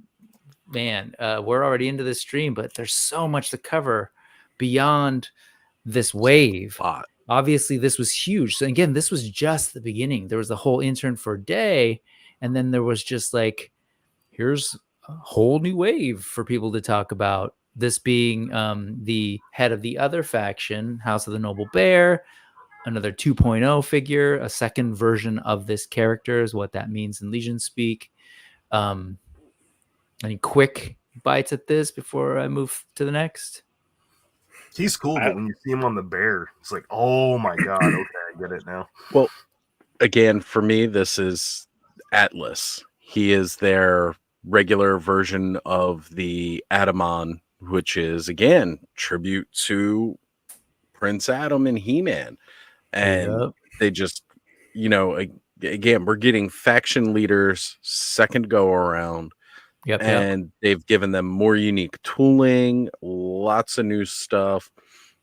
already into this stream, but there's so much to cover beyond this wave. Obviously, this was huge. So again, this was just the beginning. There was the whole intern for a day. And then there was just like, here's a whole new wave for people to talk about. This being the head of the other faction, House of the Noble Bear, another 2.0 figure, a second version of this character is what that means in Legion speak. Any quick bites at this before I move to the next? He's cool, but when you see him on the bear, it's like, oh my God, okay, I get it now. Well, again, for me, this is Atlas. He is their regular version of the Adamon, which is again tribute to Prince Adam and He-Man. And they just, again, we're getting faction leaders second go around. And they've given them more unique tooling, lots of new stuff.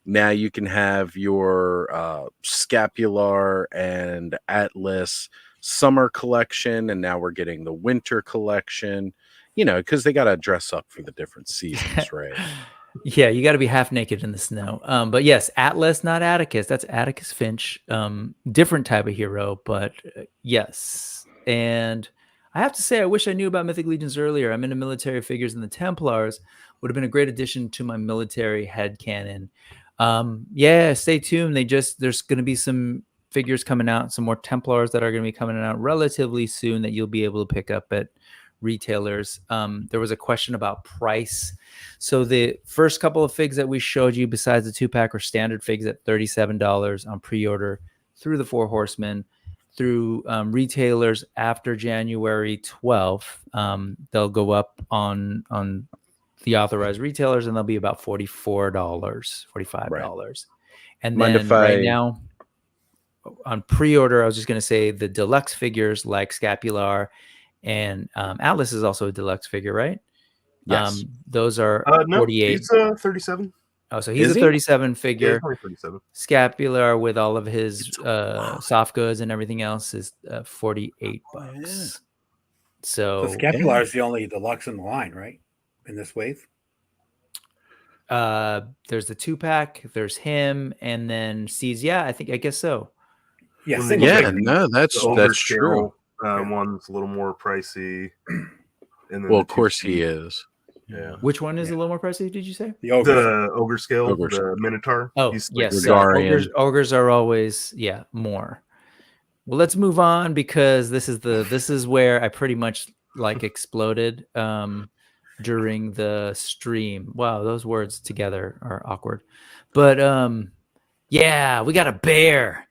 Now you can have your Scapular and Atlas summer collection, and now we're getting the winter collection, because they got to dress up for the different seasons, right? Yeah, you got to be half naked in the snow. But yes, Atlas, not Atticus. That's Atticus Finch. Different type of hero, but yes. And I have to say, I wish I knew about Mythic Legions earlier. I'm into military figures, and the Templars would have been a great addition to my military headcanon. Stay tuned. There's going to be some figures coming out, some more Templars that are going to be coming out relatively soon that you'll be able to pick up at retailers. There was a question about price. So the first couple of figs that we showed you, besides the 2-pack, are standard figs at $37 on pre-order through the Four Horsemen. Through retailers after January 12th, they'll go up on the authorized retailers, and they'll be about $44, $45. Right. And then right now on pre-order, I was just going to say the deluxe figures like Scapular and Atlas is also a deluxe figure, right? Yes. Those are 48. He's 37. Oh, so he's a 37 figure. Yeah, 37. Scapular with all of his soft goods and everything else is $48. So Scapular is the only deluxe in the line, right? In this wave. There's the 2-pack, there's him, and then C's. I guess so. Yeah, that's true. One's a little more pricey. And then of course he is. Yeah. Which one is a little more pricey, did you say? The ogre scale, the Minotaur. Oh, yes. Ogres are always, more. Well, let's move on because this is where I pretty much like exploded during the stream. Wow, those words together are awkward. But we got a bear.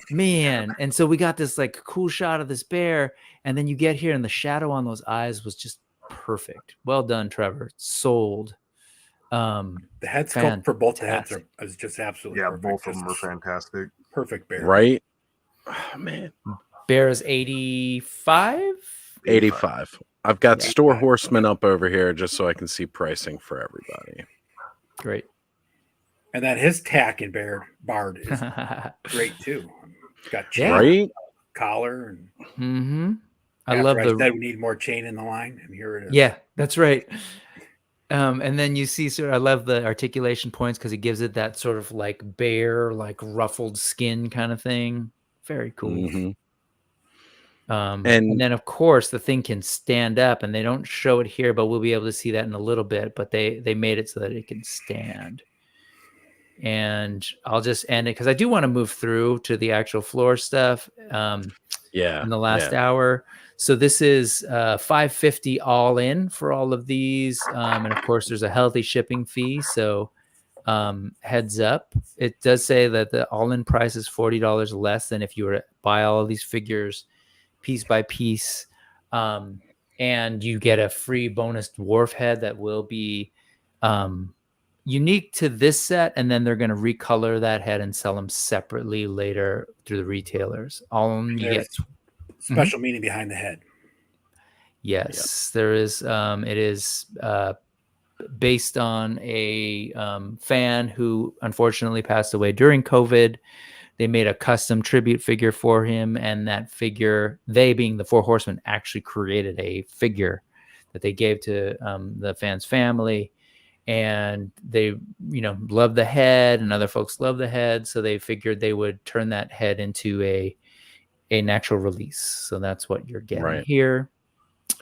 Man. And so we got this like cool shot of this bear, and then you get here and the shadow on those eyes was just perfect. Well done, Trevor. Sold. The head sculpt for both the heads is just absolutely perfect. Both of them are fantastic. Perfect bear. Right? Oh, man. Bear is 85? 85. I've got Store Horseman up over here just so I can see pricing for everybody. Great. And then his tack and bard is great too. It's got chain, right? Collar, and I love I said we need more chain in the line, and here it is. Yeah, that's right. And then you see, I love the articulation points because it gives it that sort of like bear, like ruffled skin kind of thing. Very cool. And then of course the thing can stand up, and they don't show it here, but we'll be able to see that in a little bit. But they made it so that it can stand. And I'll just end it because I do want to move through to the actual floor stuff. In the last hour. So this is $550 all in for all of these, and of course there's a healthy shipping fee. So heads up, it does say that the all-in price is $40 less than if you were to buy all of these figures piece by piece, and you get a free bonus dwarf head that will be unique to this set, and then they're going to recolor that head and sell them separately later through the retailers. You get special meaning behind the head. Yes, there is. It is based on a fan who unfortunately passed away during COVID. They made a custom tribute figure for him, and that figure, they being the Four Horsemen, actually created a figure that they gave to the fan's family. And they, love the head, and other folks love the head. So they figured they would turn that head into an actual release. So that's what you're getting here.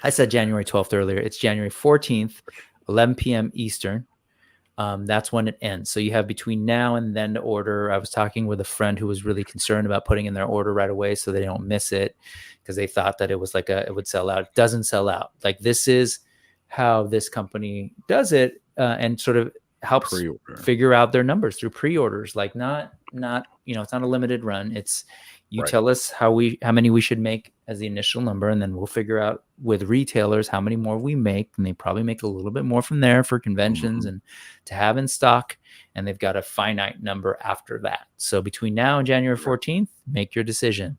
I said January 12th earlier. It's January 14th, 11 p.m. Eastern. That's when it ends. So you have between now and then to order. I was talking with a friend who was really concerned about putting in their order right away so they don't miss it, because they thought that it was it would sell out. It doesn't sell out. Like, this is how this company does it. And sort of helps figure out their numbers through pre-orders. Like, not it's not a limited run. It's tell us how many we should make as the initial number, and then we'll figure out with retailers how many more we make, and they probably make a little bit more from there for conventions and to have in stock. And they've got a finite number after that. So between now and January 14th, make your decision.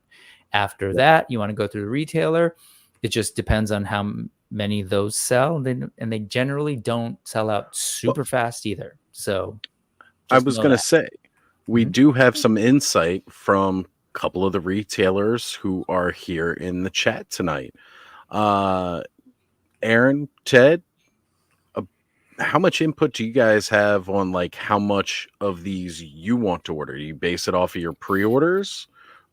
After that, you want to go through the retailer. It just depends on how many of those sell, and they generally don't sell out super fast either. So I was going to say, we do have some insight from a couple of the retailers who are here in the chat tonight. Aaron, Ted, how much input do you guys have on how much of these you want to order? Do you base it off of your pre-orders,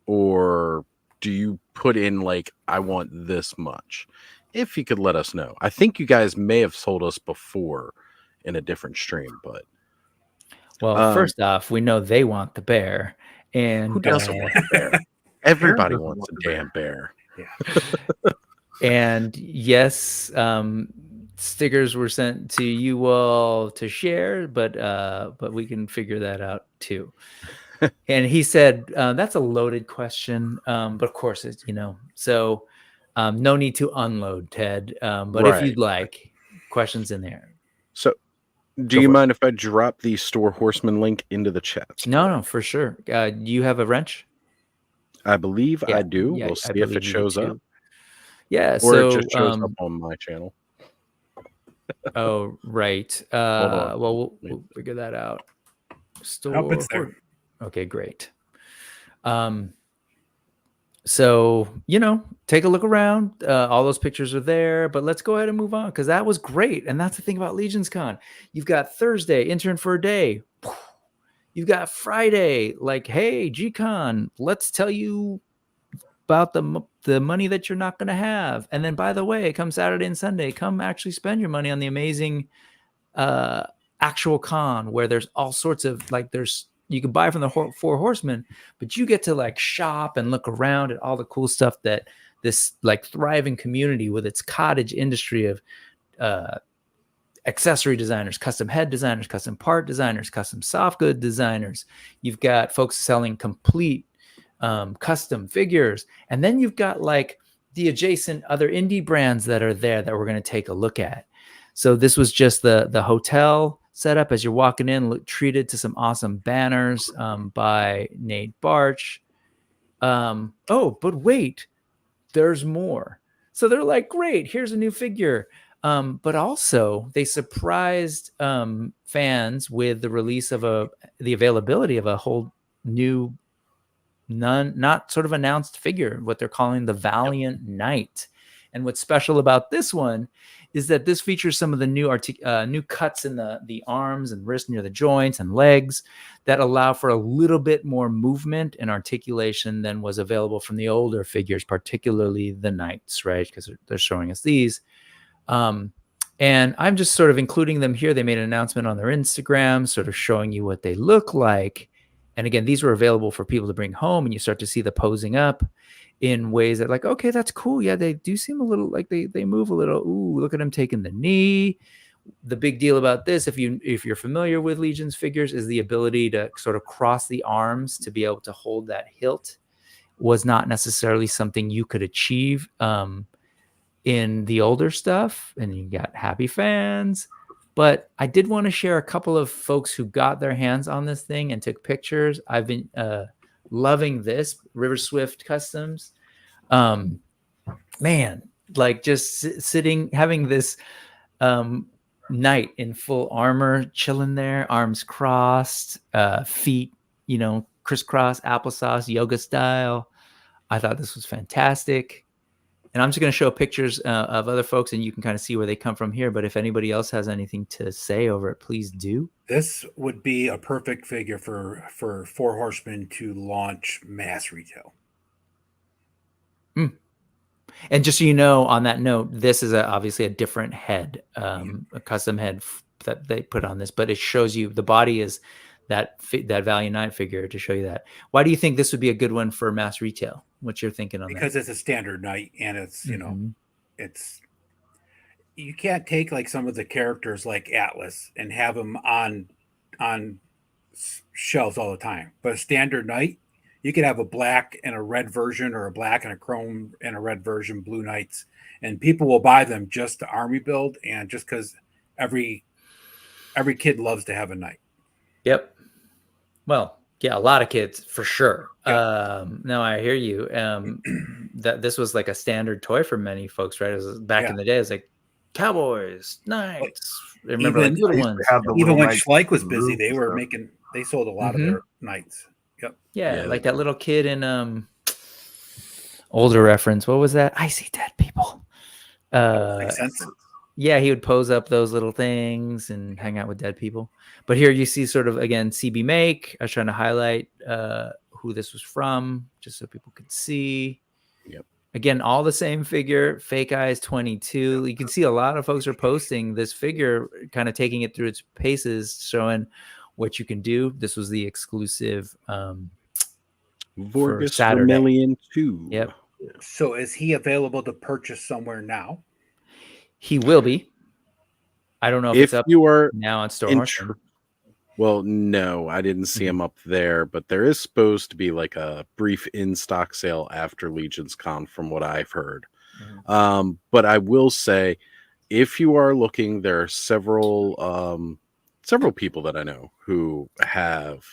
or do you put in I want this much? If you could let us know. I think you guys may have told us before in a different stream, but first off, we know they want the bear, and who doesn't want the bear? Everybody wants a damn bear. Yeah. And yes, stickers were sent to you all to share, but we can figure that out too. And he said that's a loaded question, but of course it's so. No need to unload, Ted. But if you'd like, questions in there. So, do you mind if I drop the Store Horseman link into the chat? No, for sure. Do you have a wrench? I believe I do. We'll see if it shows up. Yeah, or it just shows up on my channel. Oh, right. Well, we'll figure that out. Store. It's there. Okay, great. So, take a look around. All those pictures are there, but let's go ahead and move on, because that was great. And that's the thing about Legions Con. You've got Thursday, intern for a day. You've got Friday, hey, G-Con, let's tell you about the money that you're not going to have. And then, by the way, come Saturday and Sunday, come actually spend your money on the amazing actual con, where there's all sorts of, you can buy from the Four Horsemen, but you get to shop and look around at all the cool stuff that this thriving community with its cottage industry of accessory designers, custom head designers, custom part designers, custom soft good designers. You've got folks selling complete custom figures. And then you've got the adjacent other indie brands that are there that we're going to take a look at. So this was just the hotel. setup as you're walking in. Treated to some awesome banners by Nate Barch. Oh, but wait, there's more. So they're like, great, here's a new figure. But also they surprised fans with the release of the availability of a whole new, not sort of announced figure, what they're calling the Valiant Knight. And what's special about this one is that this features some of the new cuts in the arms and wrists near the joints and legs that allow for a little bit more movement and articulation than was available from the older figures, particularly the Knights, right? Because they're showing us these. And I'm just sort of including them here. They made an announcement on their Instagram, sort of showing you what they look like. And again, these were available for people to bring home, and you start to see the posing up in ways that like, okay, that's cool. Yeah, they do seem a little like they move a little. Ooh, look at them taking the knee. The big deal about this, if you're familiar with Legion's figures, is the ability to sort of cross the arms to be able to hold that hilt was not necessarily something you could achieve in the older stuff. And you got happy fans. But I did want to share a couple of folks who got their hands on this thing and took pictures. I've been loving this River Swift Customs. Man, like just sitting, having this knight in full armor, chilling there, arms crossed, feet, crisscross, applesauce, yoga style. I thought this was fantastic. And I'm just going to show pictures of other folks, and you can kind of see where they come from here. But if anybody else has anything to say over it, please do. This would be a perfect figure for Four Horsemen to launch mass retail. And just so you know, on that note, this is obviously a different head, a custom head that they put on this. But it shows you the body is that Valiant Knight figure to show you that. Why do you think this would be a good one for mass retail? What you're thinking on because that? It's a standard knight, and it's it's you can't take like some of the characters like Atlas and have them on shelves all the time. But a standard knight, you could have a black and a red version, or a black and a chrome and a red version, blue knights, and people will buy them just to army build, and just because every kid loves to have a knight. Yep. Well, yeah, a lot of kids for sure. Yeah. No, I hear you. That this was like a standard toy for many folks, right? It was back in the day. It was like Cowboys, Knights. Remember, like little ones. Even when Schleich was busy, they sold a lot of their Knights. Yep. Yeah, like that little kid in older reference. What was that? I See Dead People. Makes sense. Yeah, he would pose up those little things and hang out with dead people. But here you see sort of, again, CB Make. I was trying to highlight who this was from, just so people could see. Yep. Again, all the same figure, Fake Eyes 22. You can see a lot of folks are posting this figure, kind of taking it through its paces, showing what you can do. This was the exclusive for Saturday. Vermilion 2. Yep. So is he available to purchase somewhere now? He will be. I don't know if it's up you are now on Store. Well, no, I didn't see him up there, but there is supposed to be like a brief in-stock sale after Legion's Con, from what I've heard. But I will say, if you are looking, there are several people that I know who have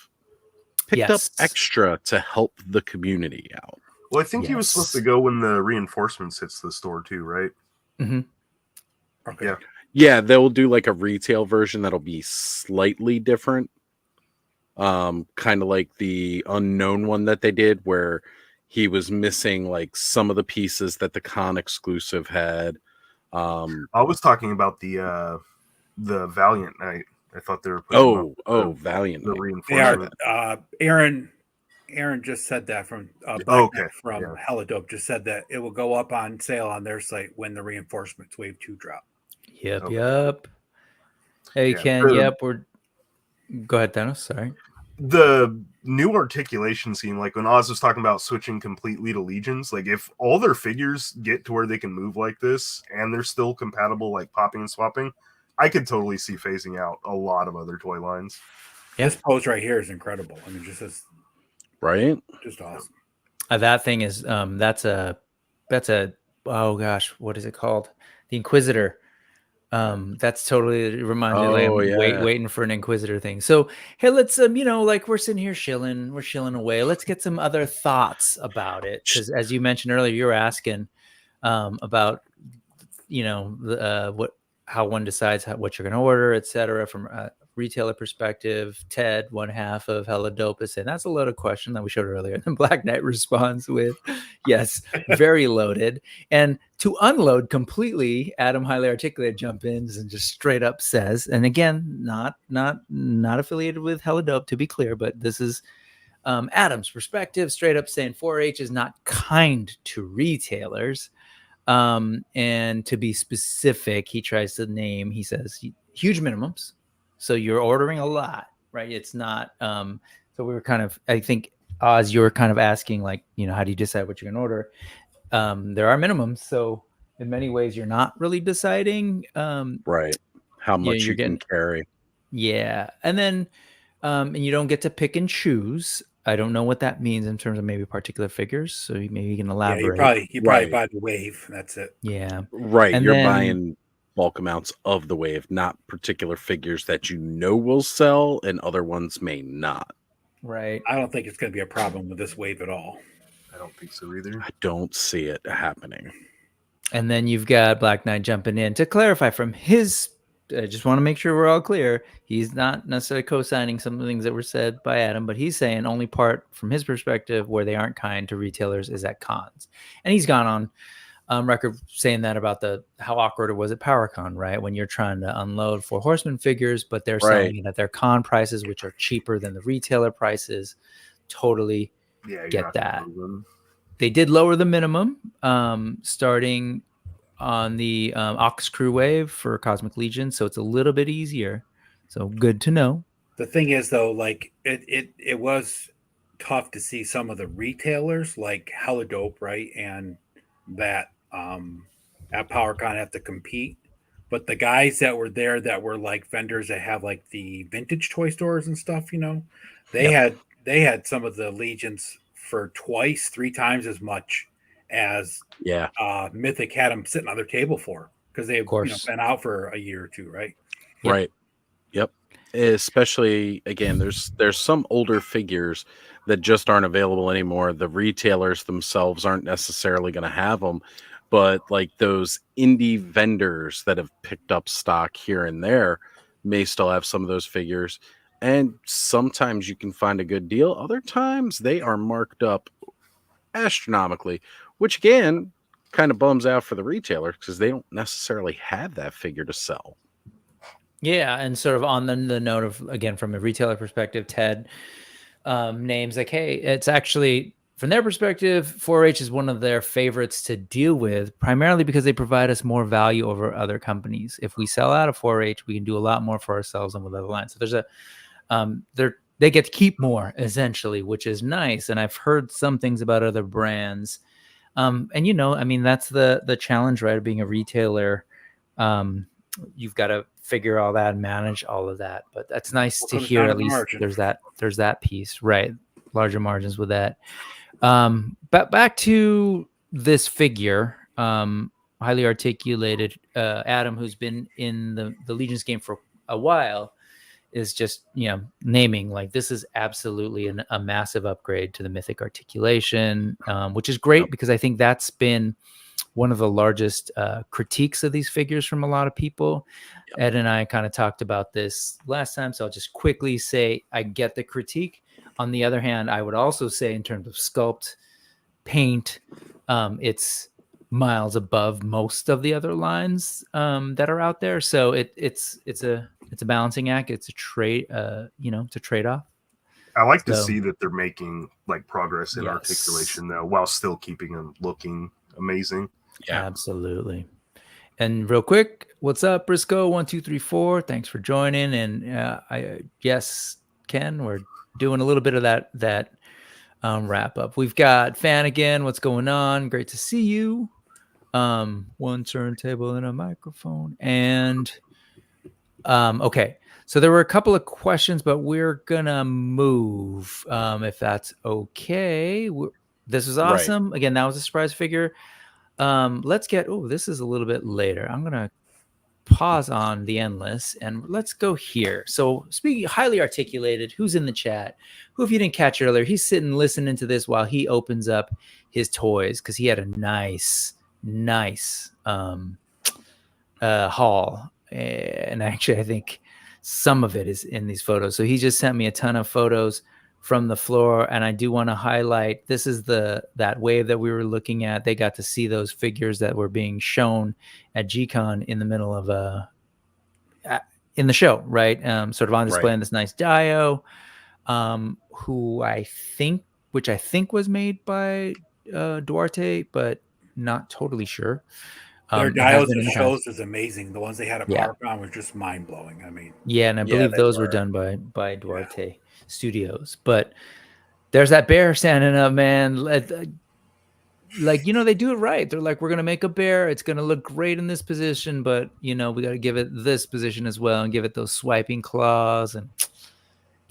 picked up extra to help the community out. Well, I think he was supposed to go when the reinforcements hits the store too, right? Mm-hmm. Okay. Yeah, they'll do like a retail version that'll be slightly different. Kind of like the Unknown one that they did, where he was missing like some of the pieces that the con exclusive had. I was talking about the Valiant Knight. I thought they were putting Valiant the Knight. reinforcement. Aaron just said that from Helidope just said that it will go up on sale on their site when the reinforcements Wave 2 drop. Yep. Hey, Ken. We're. Go ahead, Thanos. Sorry. The new articulation scene, like when Oz was talking about switching completely to Legions, like if all their figures get to where they can move like this and they're still compatible, like popping and swapping, I could totally see phasing out a lot of other toy lines. This pose right here is incredible. I mean, just awesome. That thing is that's a oh gosh, what is it called? The Inquisitor. That's totally, it reminds me, like, I'm yeah. waiting for an Inquisitor thing. So, hey, let's, like, we're sitting here chilling, we're chilling away. Let's get some other thoughts about it. Because as you mentioned earlier, you were asking about, how one decides what you're going to order, etc. From a retailer perspective. Ted, one half of Hella Dope, is saying that's a loaded question that we showed earlier. And then Black Knight responds with, yes, very loaded. And to unload completely, Adam Highly Articulated jump in and just straight up says, and again, not affiliated with Hella Dope, to be clear, but this is Adam's perspective, straight up saying 4-H is not kind to retailers. And to be specific, he tries to name, he says, huge minimums. So you're ordering a lot, right? It's not, so we were kind of, I think, Oz, you were kind of asking, like, how do you decide what you're going to order? There are minimums. So in many ways, you're not really deciding. Right. How much you can carry. Yeah. And then, and you don't get to pick and choose. I don't know what that means in terms of maybe particular figures. So maybe you can elaborate. Yeah, you probably buy the wave. That's it. Yeah. Right. And you're buying bulk amounts of the wave, not particular figures that will sell and other ones may not. Right. I don't think it's going to be a problem with this wave at all. I don't think so either. I don't see it happening. And then you've got Black Knight jumping in to clarify from his. I just want to make sure we're all clear. He's not necessarily co-signing some of the things that were said by Adam, but he's saying only part from his perspective where they aren't kind to retailers is at cons. And he's gone on record saying that about how awkward it was at PowerCon, right? When you're trying to unload 4 Horsemen figures, but they're selling it at their con prices, which are cheaper than the retailer prices. Totally get that. They did lower the minimum, starting on the Ox Crew wave for Cosmic Legion, so it's a little bit easier. So good to know. The thing is, though, like it was tough to see some of the retailers like Hella Dope, right, and that at PowerCon have to compete. But the guys that were there that were like vendors that have like the vintage toy stores and stuff, they had some of the Legions for 3 times as much as Mythic had them sitting on their table for, because they've been out for a year or two, right? Right. Yep. Especially, again, there's some older figures that just aren't available anymore. The retailers themselves aren't necessarily going to have them, but like those indie vendors that have picked up stock here and there may still have some of those figures. And sometimes you can find a good deal. Other times they are marked up astronomically, which again kind of bums out for the retailer because they don't necessarily have that figure to sell. Yeah, and sort of on the note of, again, from a retailer perspective, Ted names like, hey, it's actually, from their perspective, 4-H is one of their favorites to deal with, primarily because they provide us more value over other companies. If we sell out of 4-H, we can do a lot more for ourselves than with other lines. So there's they get to keep more, essentially, which is nice. And I've heard some things about other brands. And, I mean, that's the challenge, right, of being a retailer. You've got to figure all that and manage all of that. But that's nice to hear. At least there's that piece, right? Larger margins with that. But back to this figure, Highly Articulated, Adam, who's been in the Legions game for a while, is just, naming like this is absolutely a massive upgrade to the Mythic articulation, which is great because I think that's been one of the largest critiques of these figures from a lot of people. Yep. Ed and I kind of talked about this last time, so I'll just quickly say I get the critique. On the other hand, I would also say in terms of sculpt, paint, it's miles above most of the other lines that are out there. So it's a balancing act. It's a trade, it's a trade-off. I like to see that they're making like progress in articulation though, while still keeping them looking amazing. Yeah, absolutely. And real quick, what's up, Briscoe1234? Thanks for joining. And Ken, we're doing a little bit of that wrap up. We've got Fan again. What's going on? Great to see you. One turntable and a microphone. And okay. So there were a couple of questions, but we're gonna move if that's okay. This was awesome. Right. Again, that was a surprise figure. Let's get. Oh, this is a little bit later. I'm gonna pause on the endless and let's go here. So speaking highly articulated, who's in the chat? Who, if you didn't catch earlier, he's sitting listening to this while he opens up his toys because he had a nice haul. And actually, I think some of it is in these photos. So he just sent me a ton of photos from the floor, and I do want to highlight, this is that wave that we were looking at. They got to see those figures that were being shown at G-Con in the middle of in the show, right? Sort of on display in this nice Dio, which I think was made by Duarte, but not totally sure. Their Dios and shows is amazing. The ones they had at PowerCon were just mind blowing. I mean, and I believe those were done by Duarte Studios. But there's that bear standing up, man. Like, they do it right. They're like, we're gonna make a bear. It's gonna look great in this position, but we got to give it this position as well, and give it those swiping claws, and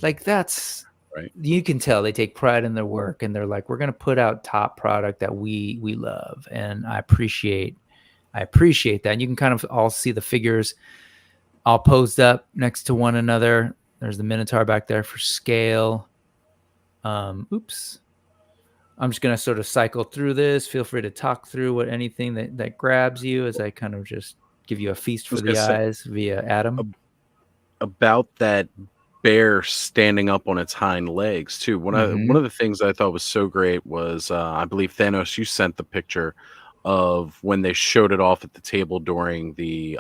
like that's right. You can tell they take pride in their work, and they're like, we're gonna put out top product that we love, and I appreciate that. And you can kind of all see the figures all posed up next to one another. There's the Minotaur back there for scale. Oops. I'm just going to sort of cycle through this. Feel free to talk through anything that grabs you as I kind of just give you a feast for the eyes via Adam. About that bear standing up on its hind legs too. One of the things I thought was so great was I believe Thanos, you sent the picture of when they showed it off at the table during the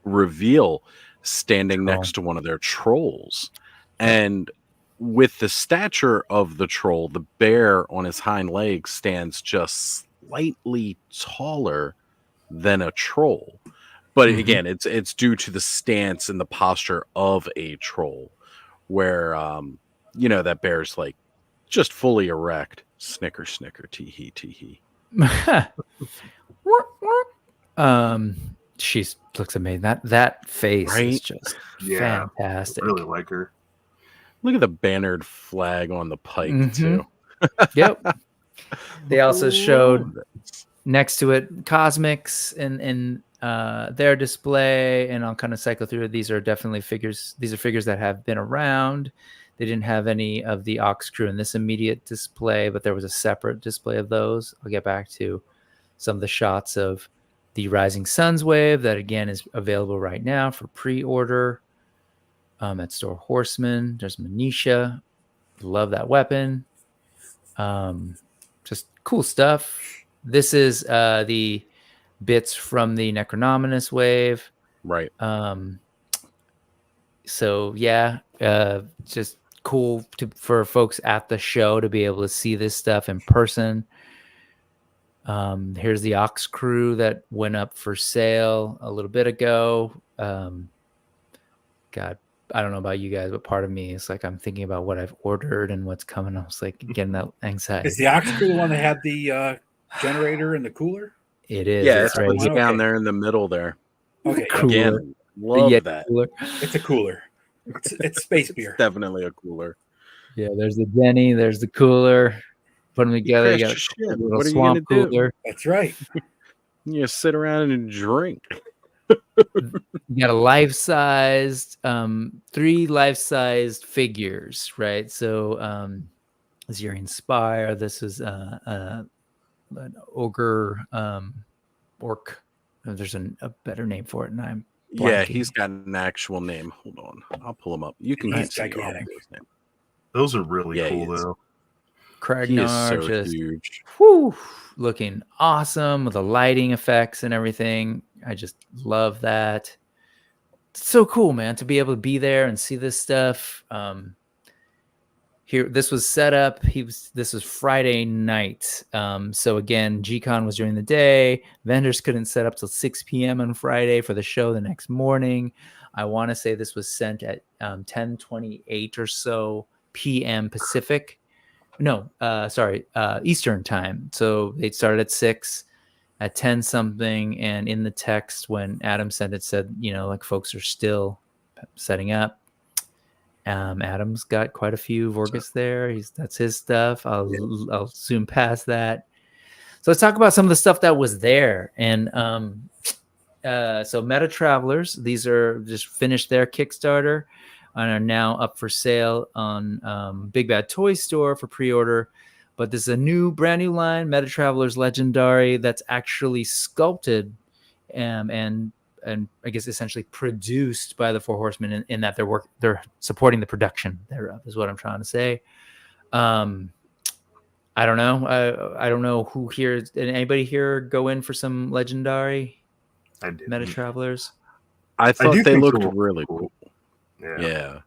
reveal, standing next to one of their trolls. And with the stature of the troll, the bear on his hind legs stands just slightly taller than a troll. But again, it's due to the stance and the posture of a troll, where that bear's like just fully erect. Snicker, snicker, tee hee, tee hee. She looks amazing. That face is just fantastic. I really like her. Look at the bannered flag on the pike too. Yep. They also showed next to it Cosmics and their display, and I'll kind of cycle through it. These are definitely figures. These are figures that have been around. They didn't have any of the Ox crew in this immediate display, but there was a separate display of those. I'll get back to some of the shots of the Rising Suns wave that, again, is available right now for pre-order at Store Horseman. There's Manisha. Love that weapon. Just cool stuff. This is the bits from the Necronominus wave. Right. So, just cool for folks at the show to be able to see this stuff in person. Here's the Ox crew that went up for sale a little bit ago. God, I don't know about you guys, but part of me is like, I'm thinking about what I've ordered and what's coming. I was like getting that anxiety. Is the Ox crew the one that had the generator and the cooler? It is. Yeah, it's right down there in the middle there. Okay. Again, love that. Cooler. It's a cooler. It's space beer. Definitely a cooler. Yeah, there's the Denny, there's the cooler. Put them together. You got a little what are swamp you gonna cooler. Do? That's right. You sit around and drink. You got a life-sized, 3 life-sized figures, right? So Zirian Spire. This is an ogre orc. There's a better name for it, and I'm blanking. Yeah, he's got an actual name. Hold on, I'll pull him up. You can get gigantic. Those are really cool, though. Kragnar, so just huge. Looking awesome with the lighting effects and everything. I just love that. It's so cool, man, to be able to be there and see this stuff. Here, this was set up. This was Friday night. So again, G-Con was during the day. Vendors couldn't set up till 6 p.m. on Friday for the show the next morning. I want to say this was sent at 10:28 or so p.m. Pacific. No, Eastern time. So they started at 6, at 10 something, and in the text when Adam sent it said, like folks are still setting up. Adam's got quite a few Vorgus there. That's his stuff. I'll zoom past that. So let's talk about some of the stuff that was there. And So Meta Travelers, these are just finished their Kickstarter and are now up for sale on Big Bad Toy Store for pre-order. But this is a brand new line, Meta Travelers Legendary, that's actually sculpted and I guess essentially produced by the Four Horsemen in that they're supporting the production thereof, is what I'm trying to say. I don't know. I don't know who here. Did anybody here go in for some Legendary Meta Travelers? I thought they looked really cool. Yeah.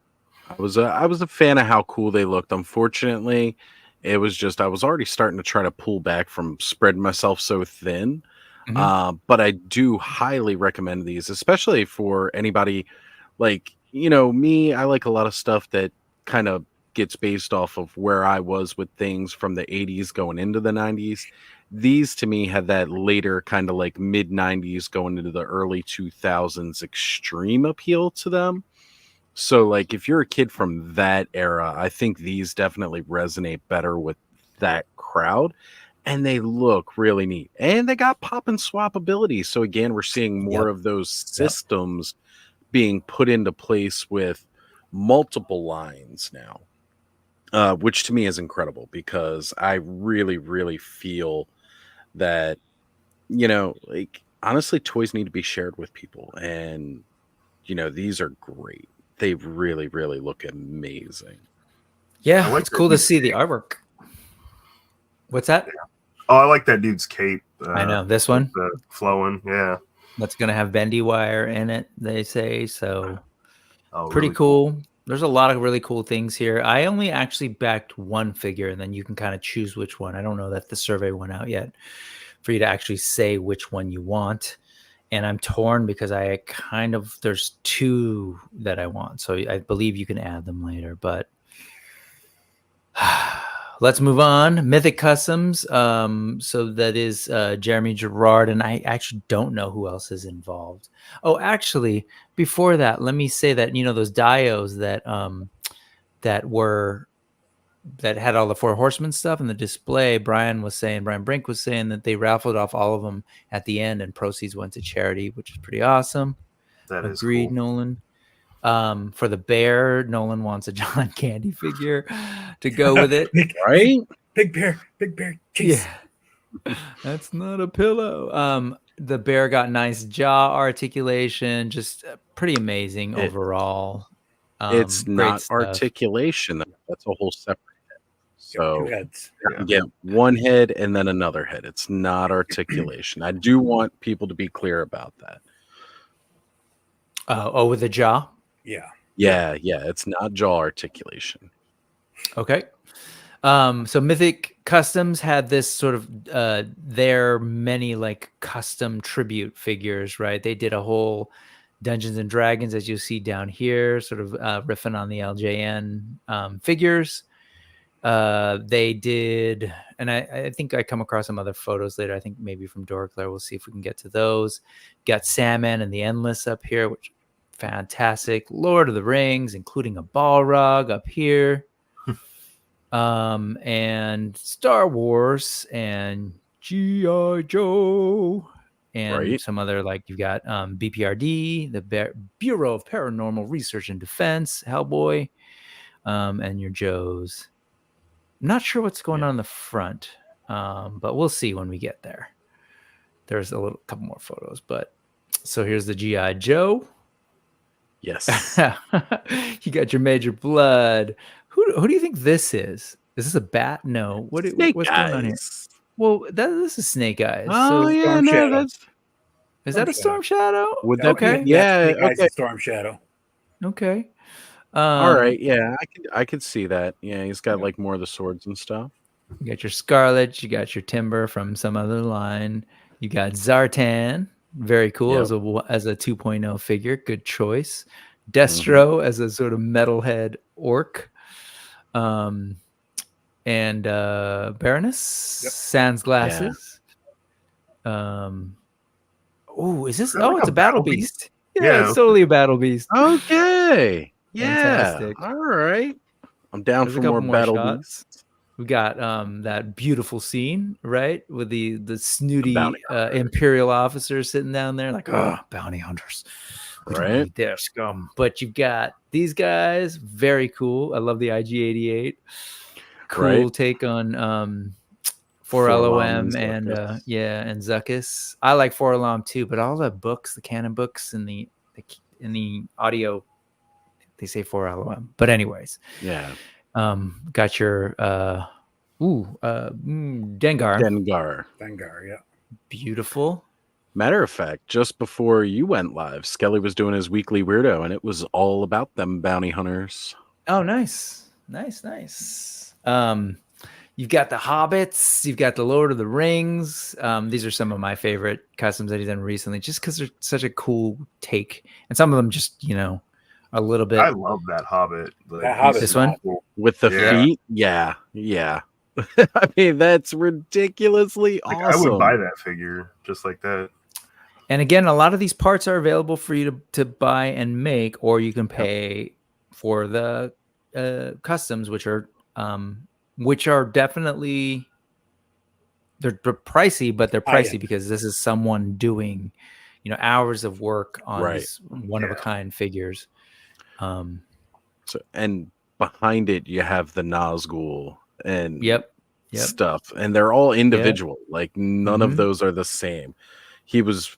I was a fan of how cool they looked. Unfortunately, it was just I was already starting to try to pull back from spreading myself so thin. But I do highly recommend these, especially for anybody like, me. I like a lot of stuff that kind of gets based off of where I was with things from the 80s going into the 90s. These to me had that later kind of like mid 90s going into the early 2000s extreme appeal to them. So like if you're a kid from that era, I think these definitely resonate better with that crowd. And they look really neat. And they got pop and swap abilities. So again, we're seeing more of those systems being put into place with multiple lines now. Which to me is incredible because I really, really feel that, like honestly, toys need to be shared with people. And, these are great. They really, really look amazing. Yeah, it's cool to see the artwork. What's that? Oh, I like that dude's cape. I know this one. Flowing, yeah. That's gonna have bendy wire in it, they say. So pretty really cool. There's a lot of really cool things here. I only actually backed one figure, and then you can kind of choose which one. I don't know that the survey went out yet for you to actually say which one you want. And I'm torn because there's two that I want. So I believe you can add them later, but let's move on. Mythic Customs. So that is Jeremy Gerard, and I actually don't know who else is involved. Oh, actually, before that, let me say that those dios that had all the Four Horsemen stuff in the display. Brian Brink was saying that they raffled off all of them at the end, and proceeds went to charity, which is pretty awesome. That is agreed, cool. Nolan. For the bear, Nolan wants a John Candy figure to go with it. Right? Big bear, chase. Yeah. That's not a pillow. The bear got nice jaw articulation, just pretty amazing overall. It's not articulation. That's a whole separate head. So you get one head and then another head. It's not articulation. I do want people to be clear about that. With the jaw? Yeah. It's not jaw articulation. Okay. So Mythic Customs had this sort of their many like custom tribute figures, right? They did a whole Dungeons and Dragons, as you see down here, sort of riffing on the LJN figures. They did, and I think I come across some other photos later. I think maybe from Dorclair. We'll see if we can get to those. Got Sandman and the Endless up here, which fantastic. Lord of the Rings, including a Balrog up here. And Star Wars and G.I. Joe and some other, like you've got BPRD, the Bureau of Paranormal Research and Defense, Hellboy, and your Joes. I'm not sure what's going on in the front, but we'll see when we get there. There's a couple more photos, but so here's the G.I. Joe. Yes. You got your Major Blood. Who do you think this is? Is this a bat? No. What's going on here? Well, this is Snake Eyes. Oh, yeah, no, that's... Is that a Storm Shadow? Okay. Yeah, okay. Storm Shadow. Okay. All right, yeah, I could see that. Yeah, he's got like more of the swords and stuff. You got your Scarlet, you got your Timber from some other line. You got Zartan. Very cool as a 2.0 figure. Good choice. Destro as a sort of metalhead orc. And Baroness, Sans Glasses. Yeah. Is this? It's a Battle Beast. Yeah, it's totally a Battle Beast. Okay. Fantastic. Yeah. All right. I'm down for more Battle Beasts. We got that beautiful scene, right, with the snooty Imperial officers sitting down there, like, oh, bounty hunters, we don't need their scum. But you've got these guys, very cool. I love the IG-88. Cool take on 4-LOM and and Zuckuss. I like 4-LOM too, but all the books, the canon books, and the audio, they say 4-LOM. But anyways, got your Dengar, yeah, beautiful. Matter of fact, just before you went live, Skelly was doing his weekly weirdo, and it was all about them bounty hunters. Oh, nice. You've got the Hobbits, you've got the Lord of the Rings. These are some of my favorite customs that he's done recently, just because they're such a cool take, and some of them just a little bit. I love that Hobbit. This one with the feet, yeah. I mean, that's ridiculously awesome. I would buy that figure just like that. And again, a lot of these parts are available for you to buy and make, or you can pay for the customs, which are definitely they're pricey, but they're pricey because this is someone doing hours of work on these one of a kind figures. So, and behind it you have the Nazgul and stuff, and they're all individual. Like none of those are the same. He was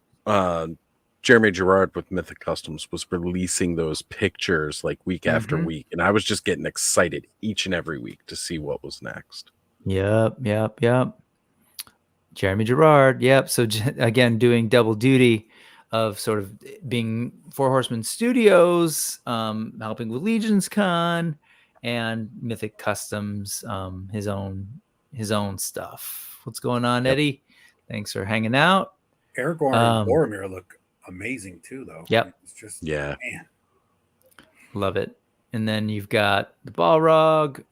Jeremy Gerard with Mythic Customs was releasing those pictures like week after week, and I was just getting excited each and every week to see what was next. Yep. Jeremy Gerard. Yep. So again, doing double duty of sort of being Four Horsemen Studios, helping with Legions Con and Mythic Customs, his own stuff. What's going on, Eddie? Thanks for hanging out. Aragorn and Boromir look amazing too, though. Yep. It's just man. Love it. And then you've got the Balrog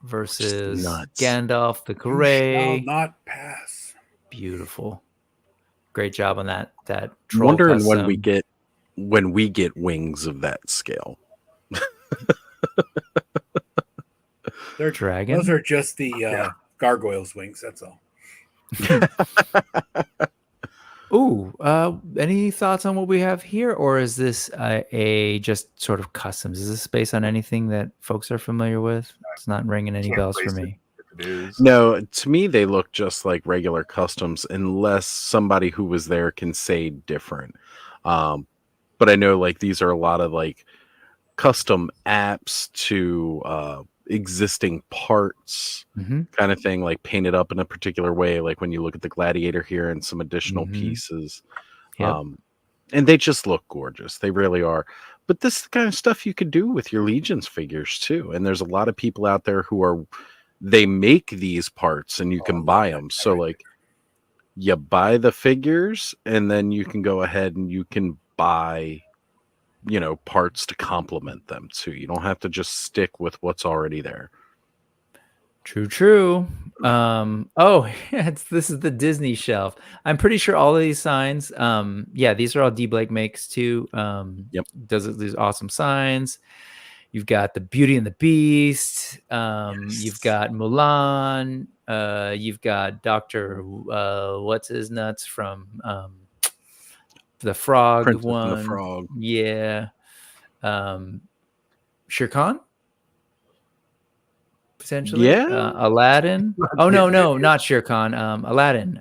versus Gandalf the Grey. Shall not pass. Beautiful. Great job on that troll wondering custom. when we get wings of that scale. They're dragon. Those are just the gargoyles' wings. That's all. Ooh, any thoughts on what we have here, or is this a just sort of customs? Is this based on anything that folks are familiar with? It's not ringing any bells for me. No, to me they look just like regular customs, unless somebody who was there can say different. But I know like these are a lot of like custom apps to existing parts kind of thing, like painted up in a particular way, like when you look at the Gladiator here and some additional pieces. And they just look gorgeous. They really are. But this is the kind of stuff you could do with your Legions figures too. And there's a lot of people out there who they make these parts and you can buy them. So like you buy the figures and then you can go ahead and you can buy parts to complement them too. You don't have to just stick with what's already there. True. This is the Disney shelf. I'm pretty sure all of these signs, these are all D. Blake makes too. Does these awesome signs. You've got the Beauty and the Beast. You've got Mulan. You've got Dr. What's his nuts from the Frog Princess one. And the Frog. Yeah. Shere Khan? Potentially. Yeah. Aladdin. Oh, no, not Shere Khan. Aladdin.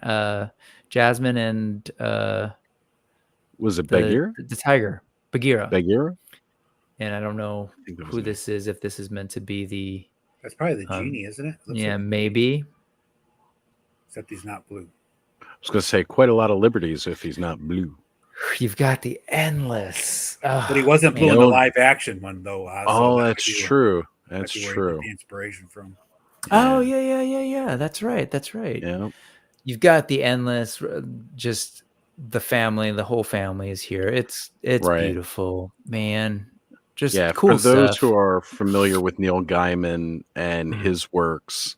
Jasmine and was it Bagheera? The tiger. Bagheera. And I don't know who this is, if this is meant to be that's probably the genie, isn't it? Yeah, maybe. Except he's not blue. I was going to say quite a lot of liberties if he's not blue. You've got the Endless. But he wasn't blue in the live action one, though. That's true. That's true. The inspiration from. Oh, yeah. That's right. Yeah. You've got the Endless, just the family, the whole family is here. It's beautiful, man. Just cool for those stuff. who are familiar with Neil Gaiman and his works,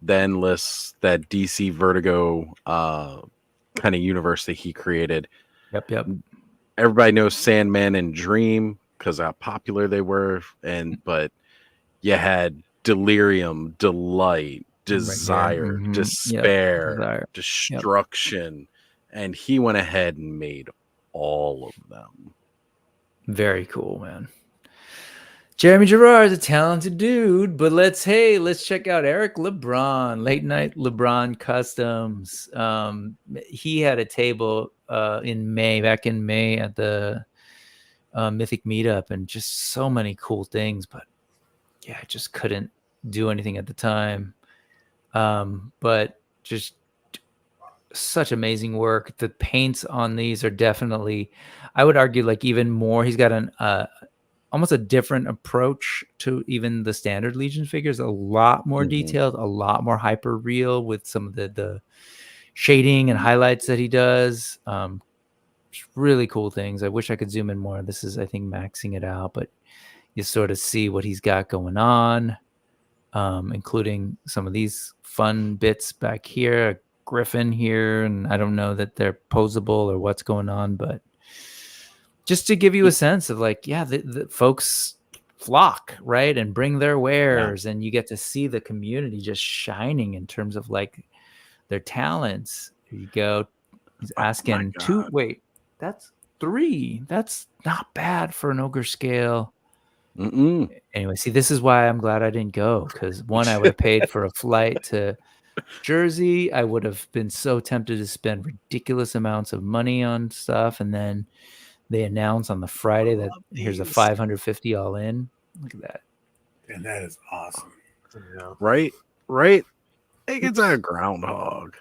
the Endless, that DC Vertigo kind of universe that he created. Yep. Everybody knows Sandman and Dream because how popular they were, but you had Delirium, Delight, desire, Right, despair, desire. destruction, and he went ahead and made all of them. Very cool, man. Jeremy Gerard's a talented dude, but let's check out Eric LeBron, Late Night LeBron Customs. He had a table back in May at the Mythic Meetup, and just so many cool things, but yeah, I just couldn't do anything at the time. But just such amazing work. The paints on these are definitely, I would argue, like even more. He's got an almost a different approach to even the standard Legion figures. A lot more detailed, a lot more hyper real with some of the shading and highlights that he does. Really cool things. I wish I could zoom in more. This is, I think, maxing it out, but you sort of see what he's got going on, including some of these fun bits back here, a griffin here, and I don't know that they're posable or what's going on, but just to give you a sense of like, yeah, the folks flock, right, and bring their wares, and you get to see the community just shining in terms of like their talents. Here you go. He's asking that's 3. That's not bad for an ogre scale. Anyway, see, this is why I'm glad I didn't go, because one, I would have paid for a flight to Jersey. I would have been so tempted to spend ridiculous amounts of money on stuff, and then they announce on the Friday that here's a 550 all in. Look at that. And that is awesome. Yeah. Right? Hey, it's a groundhog.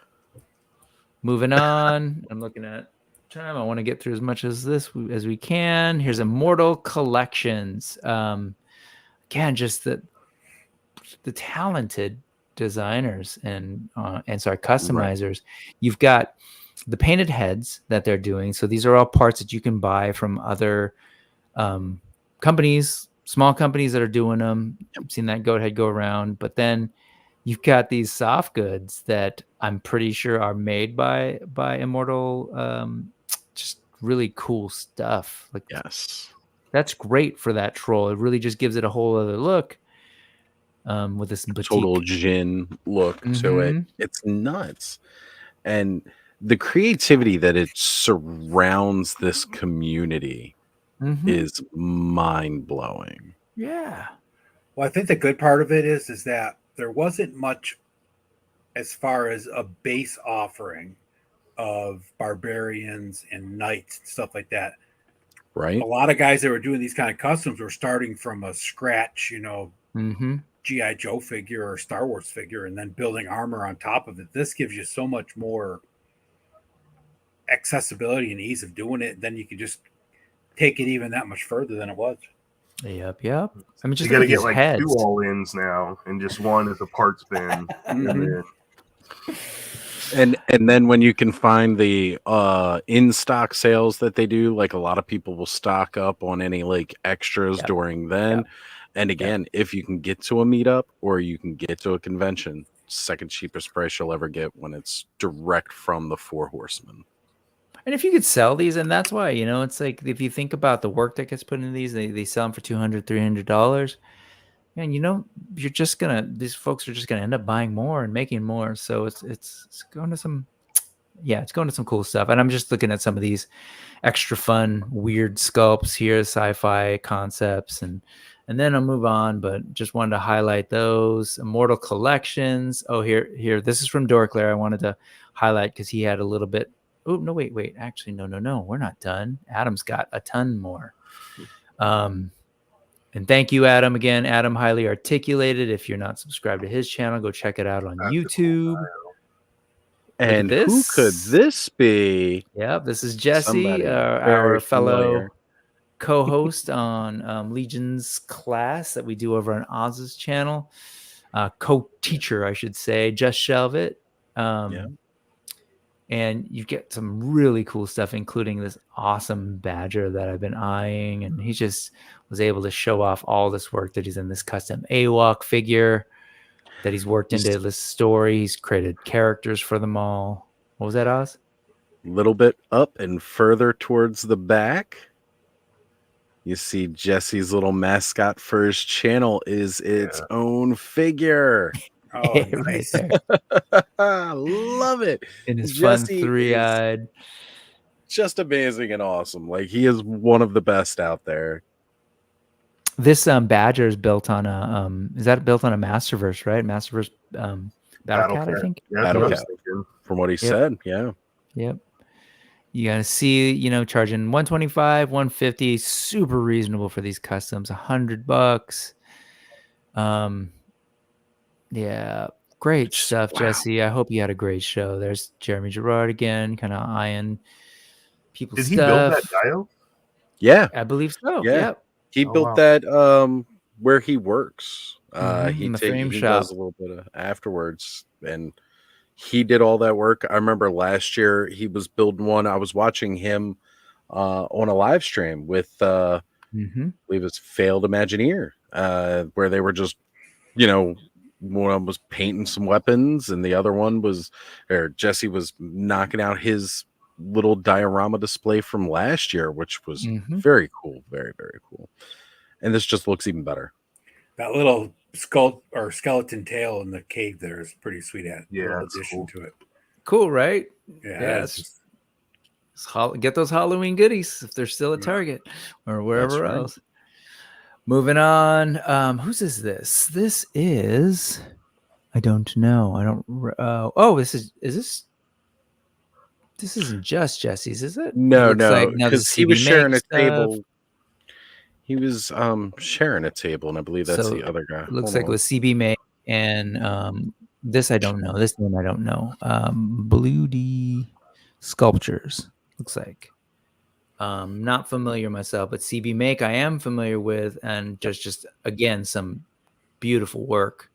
Moving on. I'm looking at time. I want to get through as much as this as we can. Here's Immortal Collections. Again, just the talented designers and customizers. Right. You've got the painted heads that they're doing. So these are all parts that you can buy from other companies, small companies that are doing them. I've seen that go around. But then you've got these soft goods that I'm pretty sure are made by Immortal. Just really cool stuff. Like, yes, that's great for that troll. It really just gives it a whole other look. With this total Jin look to it. It's nuts. And the creativity that it surrounds this community is mind-blowing. Yeah. Well, I think the good part of it is that there wasn't much as far as a base offering of barbarians and knights and stuff like that. Right. A lot of guys that were doing these kind of customs were starting from a scratch, G.I. Joe figure or Star Wars figure, and then building armor on top of it. This gives you so much more accessibility and ease of doing it. Then you can just take it even that much further than it was. Yep. I mean, just you got to get like heads. 2 all-ins now, and just one as a parts bin. And then when you can find the in-stock sales that they do, like a lot of people will stock up on any like extras during then. And again, if you can get to a meetup or you can get to a convention, second cheapest price you'll ever get when it's direct from the 4 Horsemen. And if you could sell these, and that's why, it's like, if you think about the work that gets put into these, they sell them for $200, $300. And you're just these folks are just gonna end up buying more and making more. So it's going to some, it's going to some cool stuff. And I'm just looking at some of these extra fun, weird sculpts here, sci-fi concepts, and then I'll move on. But just wanted to highlight those Immortal Collections. Oh, here. This is from Dorklair. I wanted to highlight because he had a little bit. Oh no, wait. Actually, no. We're not done. Adam's got a ton more. And thank you, Adam. Again, Adam Highly Articulated. If you're not subscribed to his channel, go check it out on YouTube. And who could this be? Yeah, this is Jesse, our fellow co-host on Legion's class that we do over on Oz's channel. Co-teacher, I should say. Just Shelve It. And you get some really cool stuff, including this awesome badger that I've been eyeing. And he just was able to show off all this work that he's in this custom AWOC figure that he's worked into this story. He's created characters for them all. What was that, Oz? A little bit up and further towards the back. You see Jesse's little mascot for his channel is its own figure. Oh, nice. Right there. I love it. In his Jesse fun three-eyed. Just amazing and awesome. Like, he is one of the best out there. This Badger is built on a is that built on a Masterverse, right? Masterverse Battlecat, I think. Yeah, Battlecat. From what he said, yeah. Yep. You gotta see, charging 125, 150, super reasonable for these customs, $100. Yeah, great stuff, wow. Jesse. I hope you had a great show. There's Jeremy Gerard again, kind of eyeing people's stuff. Did he build that dial? Yeah, I believe so. Yeah, yep. He built that where he works. He does a little bit of afterwards, and he did all that work. I remember last year he was building one. I was watching him on a live stream with I believe it's Failed Imagineer, where they were just, one was painting some weapons and the other one was, or Jesse was knocking out his little diorama display from last year, which was very cool. Very, very cool. And this just looks even better. That little skull or skeleton tail in the cave there is pretty sweet. Addition to it. Cool, right? Yeah. Get those Halloween goodies if they're still at Target or wherever else. Moving on. Whose is this? This is, I don't know. I don't. This isn't just Jesse's, is it? No, because he was sharing a table. He was sharing a table, and I believe that's the other guy. Looks like it was CB May and this I don't know. This name I don't know. Blue D Sculptures looks like. Not familiar myself, but CB Make I am familiar with, and just again some beautiful work.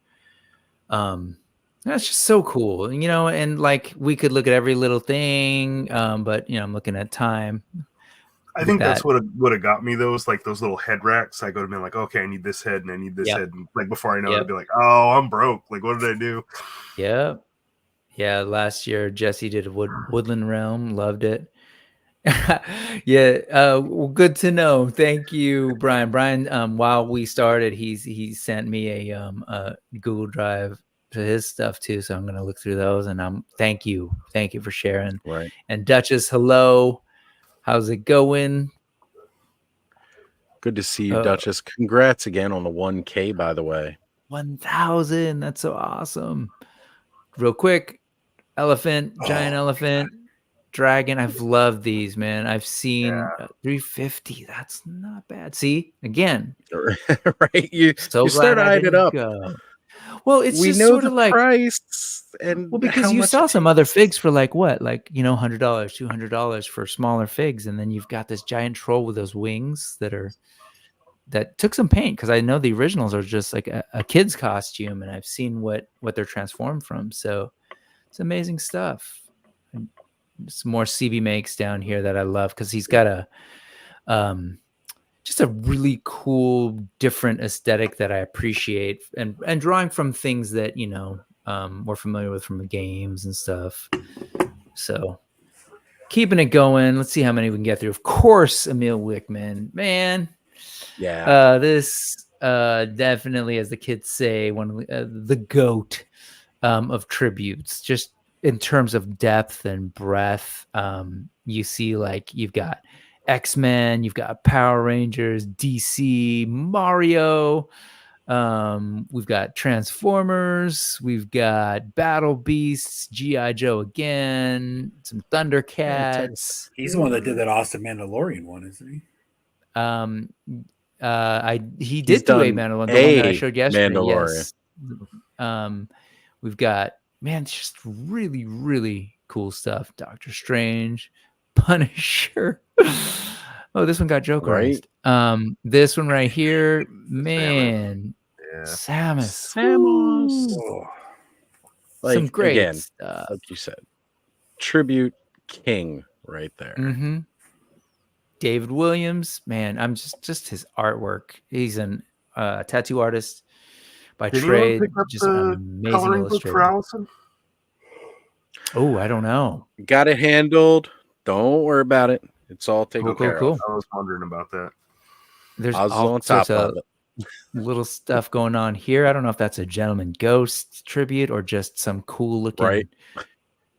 That's just so cool, and like we could look at every little thing, but I'm looking at time. I think that's what it got me. Those like those little head racks. I go to be like, okay, I need this head and I need this head. And like before I know it, I'd be like, oh, I'm broke. Like, what did I do? Yeah. Last year Jesse did Woodland Realm, loved it. Well, good to know. Thank you, Brian. Brian, while we started, he sent me a Google Drive to his stuff too, so I'm gonna look through those. And thank you for sharing. Right. And Duchess, hello. How's it going? Good to see you, Duchess. Congrats again on the 1K, by the way. 1,000. That's so awesome. Real quick, giant elephant, dragon. I've loved these, man. I've seen 350. That's not bad. See, again, right? You start eyeing it up. Well, we just sort of like price, and because you saw some other figs for like what, like $100, $200 for smaller figs, and then you've got this giant troll with those wings that took some paint, because I know the originals are just like a kid's costume, and I've seen what they're transformed from. So it's amazing stuff. And some more CB Makes down here that I love, because he's got just a really cool, different aesthetic that I appreciate, and drawing from things that, we're familiar with from the games and stuff. So keeping it going. Let's see how many we can get through. Of course, Emil Wickman, man. Yeah. This definitely, as the kids say, one of the GOAT of tributes, just in terms of depth and breadth. You see, like, you've got X-Men, you've got Power Rangers, DC, Mario, we've got Transformers, we've got Battle Beasts, G.I. Joe again, some Thundercats. He's the one that did that awesome Mandalorian one, isn't he? He did do a Mandalorian, the one that I showed yesterday. Mandalorian. Yes. We've got, man, it's just really, really cool stuff. Doctor Strange, Punisher. Oh, this one got Jokerized. Right. This one right here, man. Samus. Oh. Like, some great again, stuff. like you said, tribute king right there. Mm-hmm. David Williams, man, I'm just his artwork. He's a tattoo artist by trade. Just an amazing illustrator. Oh, I don't know. Got it handled. Don't worry about it. It's all taken care of. I was wondering about that. There's all sorts of little stuff going on here. I don't know if that's a Gentleman Ghost tribute or just some cool looking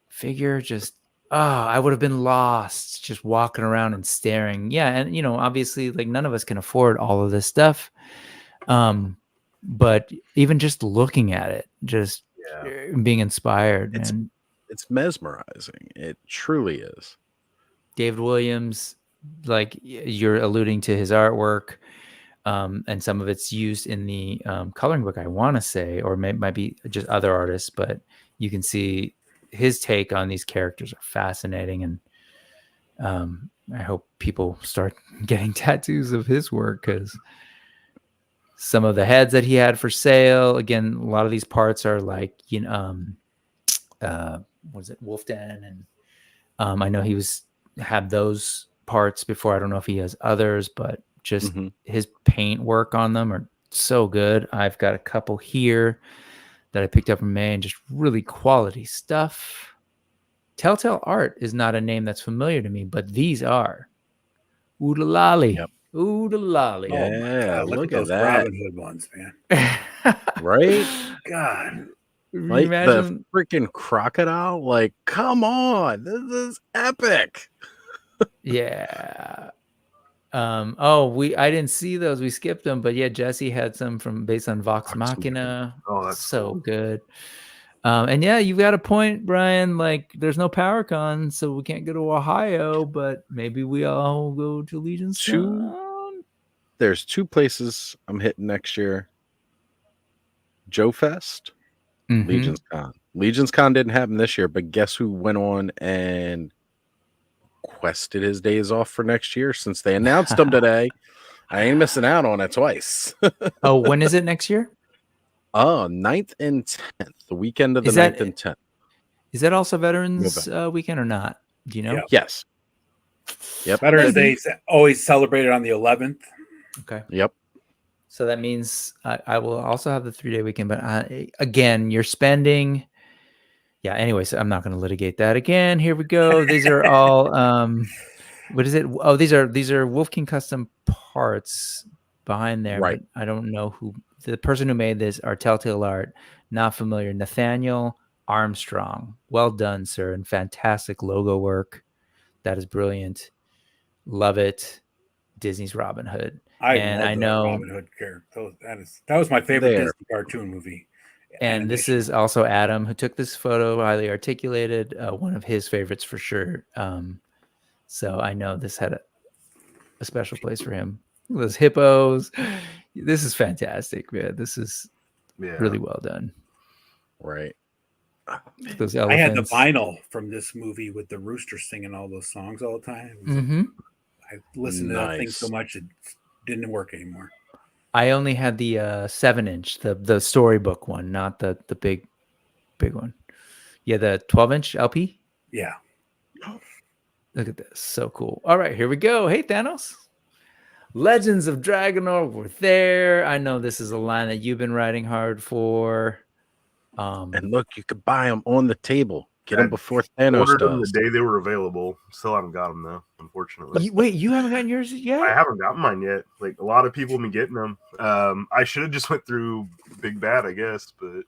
figure. Just I would have been lost just walking around and staring. Yeah, and obviously, like, none of us can afford all of this stuff. But even just looking at it, just being inspired, it's mesmerizing. It truly is. David Williams, like you're alluding to his artwork, and some of it's used in the coloring book, I want to say, or might be just other artists, but you can see his take on these characters are fascinating. And I hope people start getting tattoos of his work, because some of the heads that he had for sale, again, a lot of these parts are like, what is it, Wolf Den? And I know he had those parts before. I don't know if he has others, but just his paint work on them are so good. I've got a couple here that I picked up from May, and just really quality stuff. Telltale Art is not a name that's familiar to me, but these are. Oodalali. Yep. Oodalali. Yeah, oh look at those that. Robin Hood ones, man. Right? God. Like the freaking crocodile. Like, come on. This is epic. Yeah. I didn't see those. We skipped them, but yeah, Jesse had some based on Vox Machina. Oh, that's so cool. good. And yeah, you've got a point, Brian. Like, there's no PowerCon, so we can't go to Ohio, but maybe we all go to Legion's Con. There's 2 places I'm hitting next year. Joe Fest, Legion's Con. Legion's Con didn't happen this year, but guess who went on and quested his days off for next year since they announced them today? I ain't missing out on it twice. Oh, when is it next year? 9th and 10th, the weekend of the 9th and 10th. Is that also Veterans Weekend or not? Do you know? Yep. Yes. Yep. Veterans Day always celebrated on the 11th. Okay. Yep. So that means I will also have the 3-day weekend, but again, you're spending. Yeah. Anyways, I'm not going to litigate that again. Here we go. These are all. What is it? Oh, these are Wolf King custom parts behind there. Right. But I don't know who the person who made this are. Telltale Art. Not familiar. Nathaniel Armstrong. Well done, sir, and fantastic logo work. That is brilliant. Love it. Disney's Robin Hood. I know Robin Hood character. That was my favorite Disney cartoon movie. And this is also Adam, who took this photo, highly articulated, one of his favorites for sure. So I know this had a special place for him. Those hippos. This is fantastic, man. This is really well done. Right. Those I had the elephants. vinyl from this movie with the rooster singing all those songs all the time. I listened to that thing so much it didn't work anymore. I only had the 7-inch, the storybook one, not the big one. Yeah, the 12-inch LP. Yeah. Look at this, so cool. All right, here we go. Hey, Thanos. Legends of Dragonor were there. I know this is a line that you've been writing hard for. And look, you could buy them on the table. Get them before Thanos ordered does. them the day they were available. Still haven't got them though, unfortunately. Wait, you haven't gotten yours yet? I haven't gotten mine yet. Like, a lot of people have been getting them. I should have just went through Big Bad, I guess, but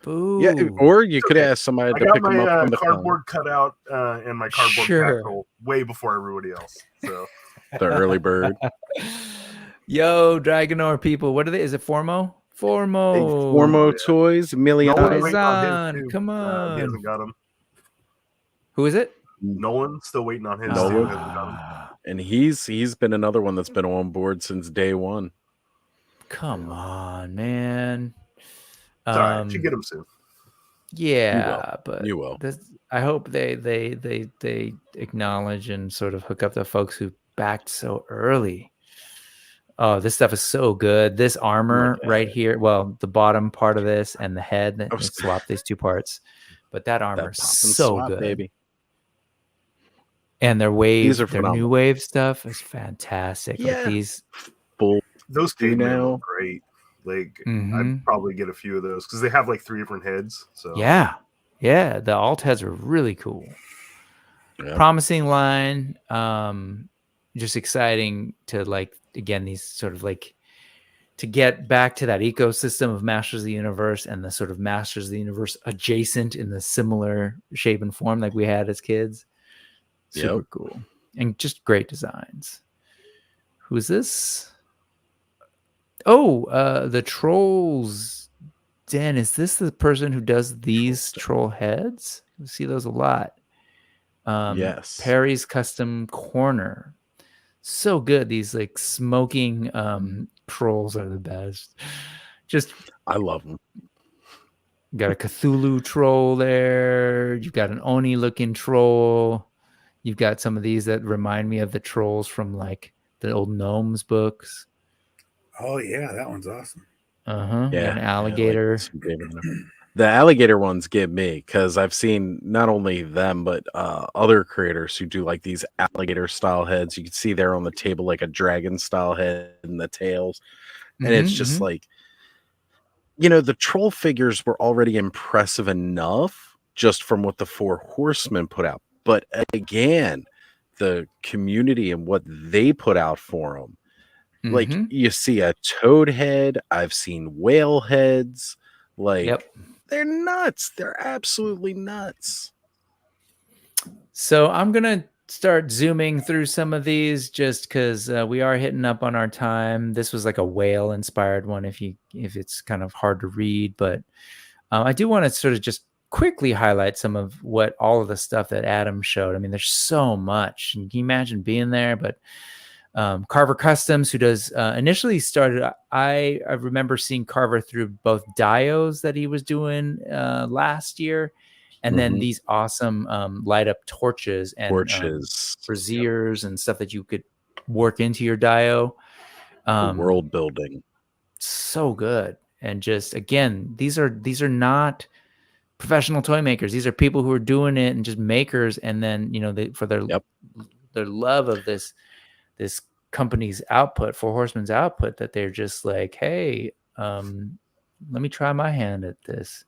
Boo. Yeah, or you could ask somebody to pick them up from the cardboard cutout and my cardboard castle way before everybody else. So the early bird. Yo, Dragonor people, what are they? Is it Formo? Formo. Hey, Formo Toys, Million. Come on. He hasn't got them. Who is it? Nolan. Still waiting on his. And he's been another one that's been on board since day one. Come on, man. Sorry, should get him soon. Yeah, but you will. I hope they acknowledge and sort of hook up the folks who backed so early. Oh, this stuff is so good. This armor right here, well, the bottom part of this and the head, they swap these 2 parts. But that armor is so good, baby. And their wave, their phenomenal. new wave stuff is fantastic. Yeah. Like these those cavemen are great. Like, I'd probably get a few of those because they have like 3 different heads. So yeah, the alt heads are really cool. Yeah. Promising line. Just exciting to, like, again, these sort of like to get back to that ecosystem of Masters of the Universe and the sort of Masters of the Universe adjacent in the similar shape and form like we had as kids. Super cool. And just great designs. Who's this? Oh, the Trolls Den. Is this the person who does these troll heads? We see those a lot. Yes. Perry's Custom Corner. So good. These like smoking trolls are the best. Just I love them. You got a Cthulhu troll there. You've got an Oni looking troll. You've got some of these that remind me of the trolls from like the old Gnomes books. Oh yeah, that one's awesome. Yeah, an alligator. The alligator ones get me because I've seen not only them but other creators who do like these alligator style heads. You can see there on the table like a dragon style head and the tails, and it's just like, you know, the troll figures were already impressive enough just from what the Four Horsemen put out, but again, the community and what they put out for them. Like you see a toad head, I've seen whale heads, like they're nuts. They're absolutely nuts. So I'm gonna start zooming through some of these just because we are hitting up on our time. This was like a whale inspired one if it's kind of hard to read, but I do want to sort of just quickly highlight some of what all of the stuff that Adam showed. I mean, there's so much. And can you imagine being there? But Carver Customs, who does initially started, I remember seeing Carver through both dios that he was doing last year, and then these awesome light up torches and braziers and stuff that you could work into your dio. World building, so good. And just again, these are not professional toy makers. These are people who are doing it and just makers, and then for their love of this company's output, Four Horsemen's output, that they're just like, hey, let me try my hand at this.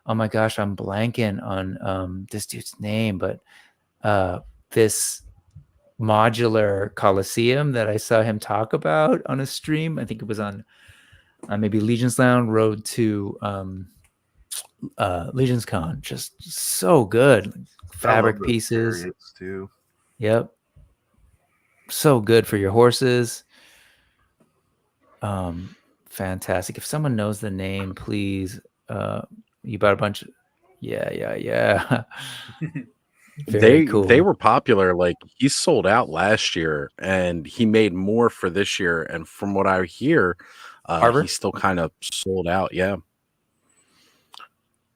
Oh my gosh, I'm blanking on this dude's name, but this modular Coliseum that I saw him talk about on a stream, I think it was on maybe Legion's Lounge Road to Legion's Con. Just so good. Fabric pieces too. Yep. So good for your horses. Fantastic. If someone knows the name, please. You bought a bunch of yeah. They were popular. Like, he sold out last year and he made more for this year, and from what I hear, he's still kind of sold out. Yeah,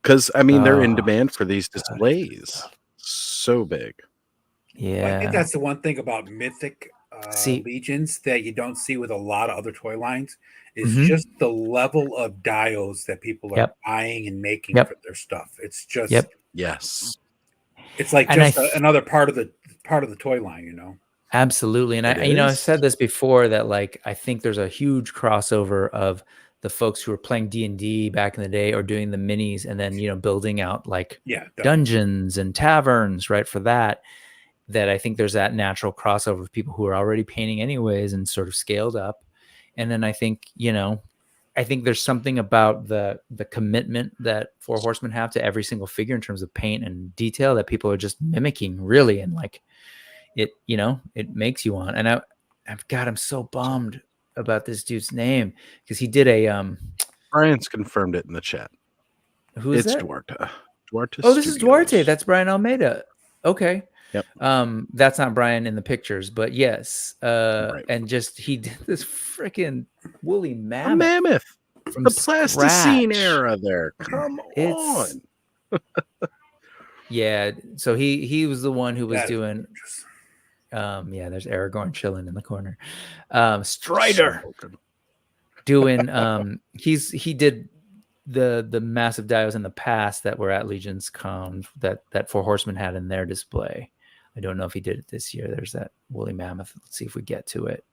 because I mean they're in demand for these displays. So big. Yeah, well, I think that's the one thing about Mythic Legions that you don't see with a lot of other toy lines is just the level of dios that people are buying and making for their stuff. It's just yes, it's like just another part of the toy line, Absolutely. And I've said this before that, like, I think there's a huge crossover of the folks who were playing D&D back in the day or doing the minis and then building out like dungeons and taverns, right, for that I think there's that natural crossover of people who are already painting anyways and sort of scaled up. And then I think there's something about the commitment that Four Horsemen have to every single figure in terms of paint and detail that people are just mimicking, really. And like it makes you want. And I'm so bummed about this dude's name because he did a Brian's confirmed it in the chat. Who is that? Duarte. Oh, this is Duarte. That's Brian Almeida. Okay. Yep. That's not Brian in the pictures, but yes. Right. And just he did this freaking woolly mammoth. A mammoth from the Plasticine scratch. era there. Come on. Yeah. So he was the one who was doing there's Aragorn chilling in the corner. Strider doing he did the massive dios in the past that were at Legion's Con that Four Horsemen had in their display. I don't know if he did it this year. There's that woolly mammoth. Let's see if we get to it.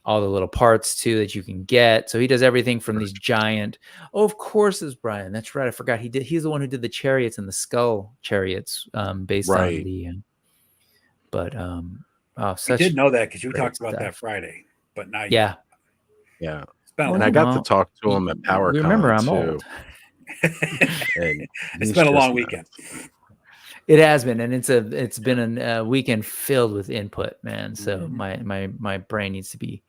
All the little parts too that you can get. So he does everything from these giant. Oh, of course, is Brian. That's right. I forgot he's the one who did the chariots and the skull chariots based on the. I did know that because you talked about that Friday, but not yeah. Yeah. And I got to talk to him at PowerCon. Remember, I'm too. old. And it's been a long weekend. It has been, and it's been a weekend filled with input, man. So my brain needs to be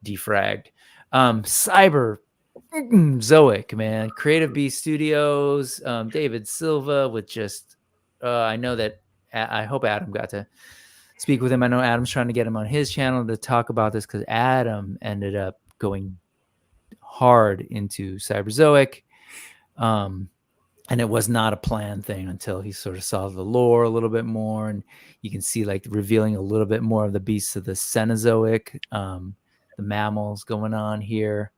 defragged. Cyber Zoic, man. Creative Beast Studios, David Silva with just I know that I hope Adam got to speak with him. I know Adam's trying to get him on his channel to talk about this because Adam ended up going hard into Cyber Zoic. And it was not a planned thing until he sort of saw the lore a little bit more, and you can see like revealing a little bit more of the beasts of the Cenozoic, the mammals going on here.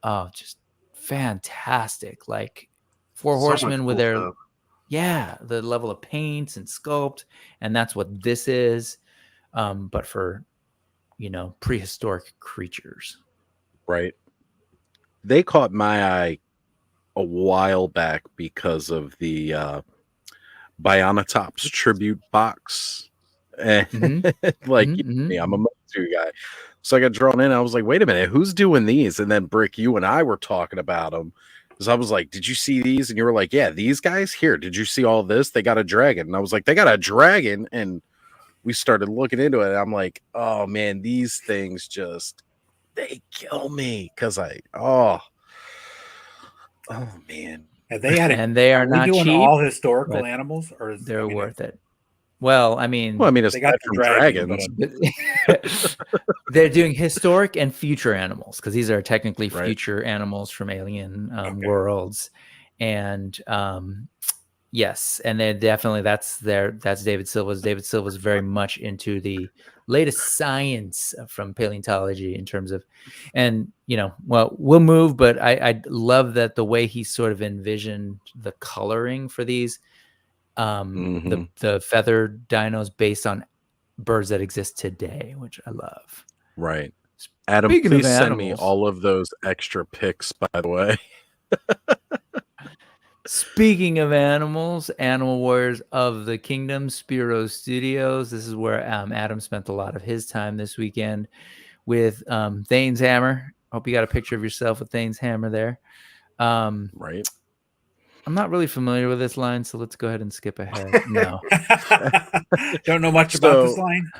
Oh, just fantastic! Like Four Horsemen with their the level of paints and sculpt, and that's what this is, but for prehistoric creatures. Right. They caught my eye a while back because of the Bionatops tribute box. And me, I'm a Motu guy. So I got drawn in. I was like, wait a minute, who's doing these? And then Brick, you and I were talking about them. Because I was like, did you see these? And you were like, yeah, these guys here. Did you see all this? They got a dragon. And I was like, they got a dragon. And we started looking into it. And I'm like, oh man, these things they kill me. Because oh man! And they are not doing cheap, all historical animals, or they're worth it. Well, I mean, it's got from dragons. They're doing historic and future animals because these are technically future animals from alien worlds, and yes, and they definitely that's David Silva's. David Silva's very much into the latest science from paleontology in terms of, and we'll move, but I love that the way he sort of envisioned the coloring for these, the feathered dinos based on birds that exist today, which I love. Right. Adam, please send me all of those extra pics, by the way. Speaking of animals, Animal Warriors of the Kingdom, Spiro Studios. This is where Adam spent a lot of his time this weekend with Thane's Hammer. Hope you got a picture of yourself with Thane's Hammer there. Right. I'm not really familiar with this line, so let's go ahead and skip ahead. No. Don't know much about this line.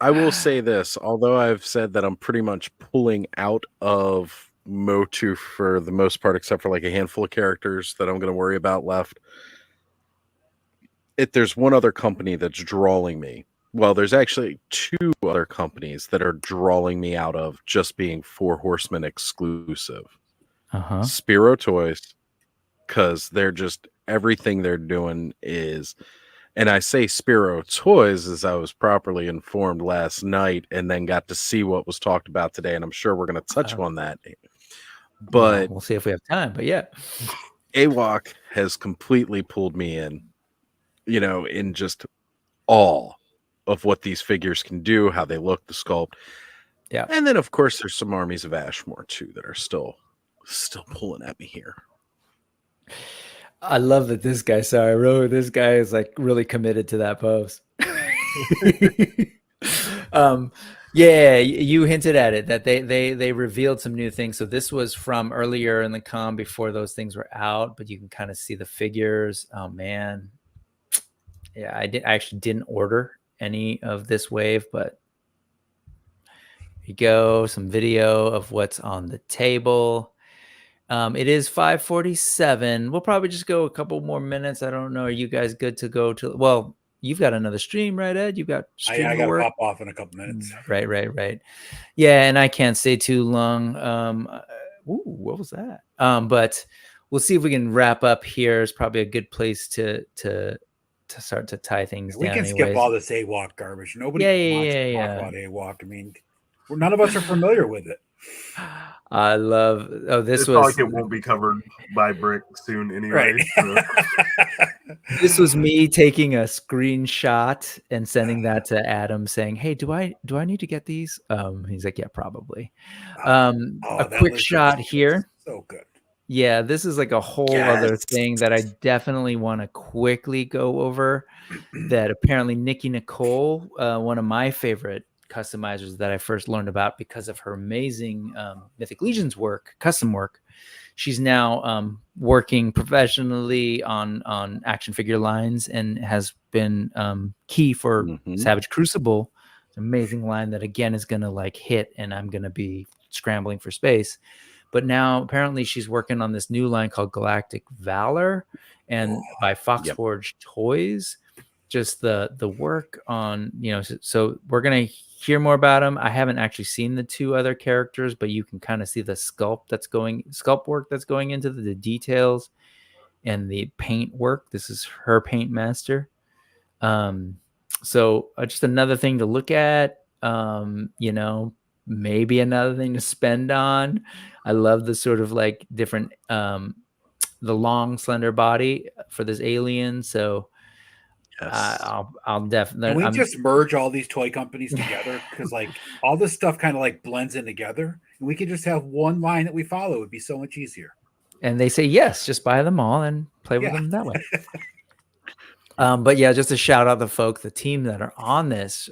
I will say this, although I've said that I'm pretty much pulling out of Motu for the most part, except for like a handful of characters that I'm going to worry about left. There's one other company that's drawing me. Well, there's actually two other companies that are drawing me out of just being Four Horsemen exclusive. Spiro Toys, because they're just everything they're doing is, and I say Spiro Toys as I was properly informed last night and then got to see what was talked about today, and I'm sure we're going to touch on that. But we'll see if we have time. But yeah, AWOC has completely pulled me in, in just awe of what these figures can do, how they look, the sculpt. Yeah. And then of course there's some armies of Ashmore too that are still pulling at me here. I love that this guy, this guy is like really committed to that pose. Yeah, you hinted at it that they revealed some new things. So this was from earlier in the con before those things were out, but you can kind of see the figures. Oh man. Yeah, I actually didn't order any of this wave, but here you go, some video of what's on the table. It is 5:47. We'll probably just go a couple more minutes. I don't know. Are you guys good to go to? Well, you've got another stream, right, Ed? You've got stream I got to pop off in a couple minutes. Right. Yeah, and I can't stay too long. What was that? But we'll see if we can wrap up here. It's probably a good place to start to tie things down. We can skip all this AWOC garbage. Nobody wants to talk about AWOC. I mean, none of us are familiar with it. I love. Oh, this was like it won't be covered by Brick soon anyway. Right. So. This was me taking a screenshot and sending that to Adam, saying, "Hey, do I need to get these?" He's like, "Yeah, probably." A quick shot here. So good. Yeah, this is like a whole other thing that I definitely want to quickly go over. That apparently Nikki Nicole, one of my favorite customizers that I first learned about because of her amazing Mythic Legions work, custom work. She's now working professionally on action figure lines and has been key for Savage Crucible. It's an amazing line that again is going to like hit, and I'm going to be scrambling for space. But now apparently she's working on this new line called Galactic Valor, and by Foxforge Toys. Just the work on, you know, so we're going to hear more about them. I haven't actually seen the two other characters, but you can kind of see the sculpt work that's going into the details and the paint work. This is her paint master. So just another thing to look at, you know, maybe another thing to spend on. I love the sort of like different, the long slender body for this alien. So I'll definitely. Can we just merge all these toy companies together? Because like all this stuff kind of like blends in together, and we could just have one line that we follow. It would be so much easier. And they say yes, just buy them all and play with them that way. But yeah, just to shout out the team that are on this.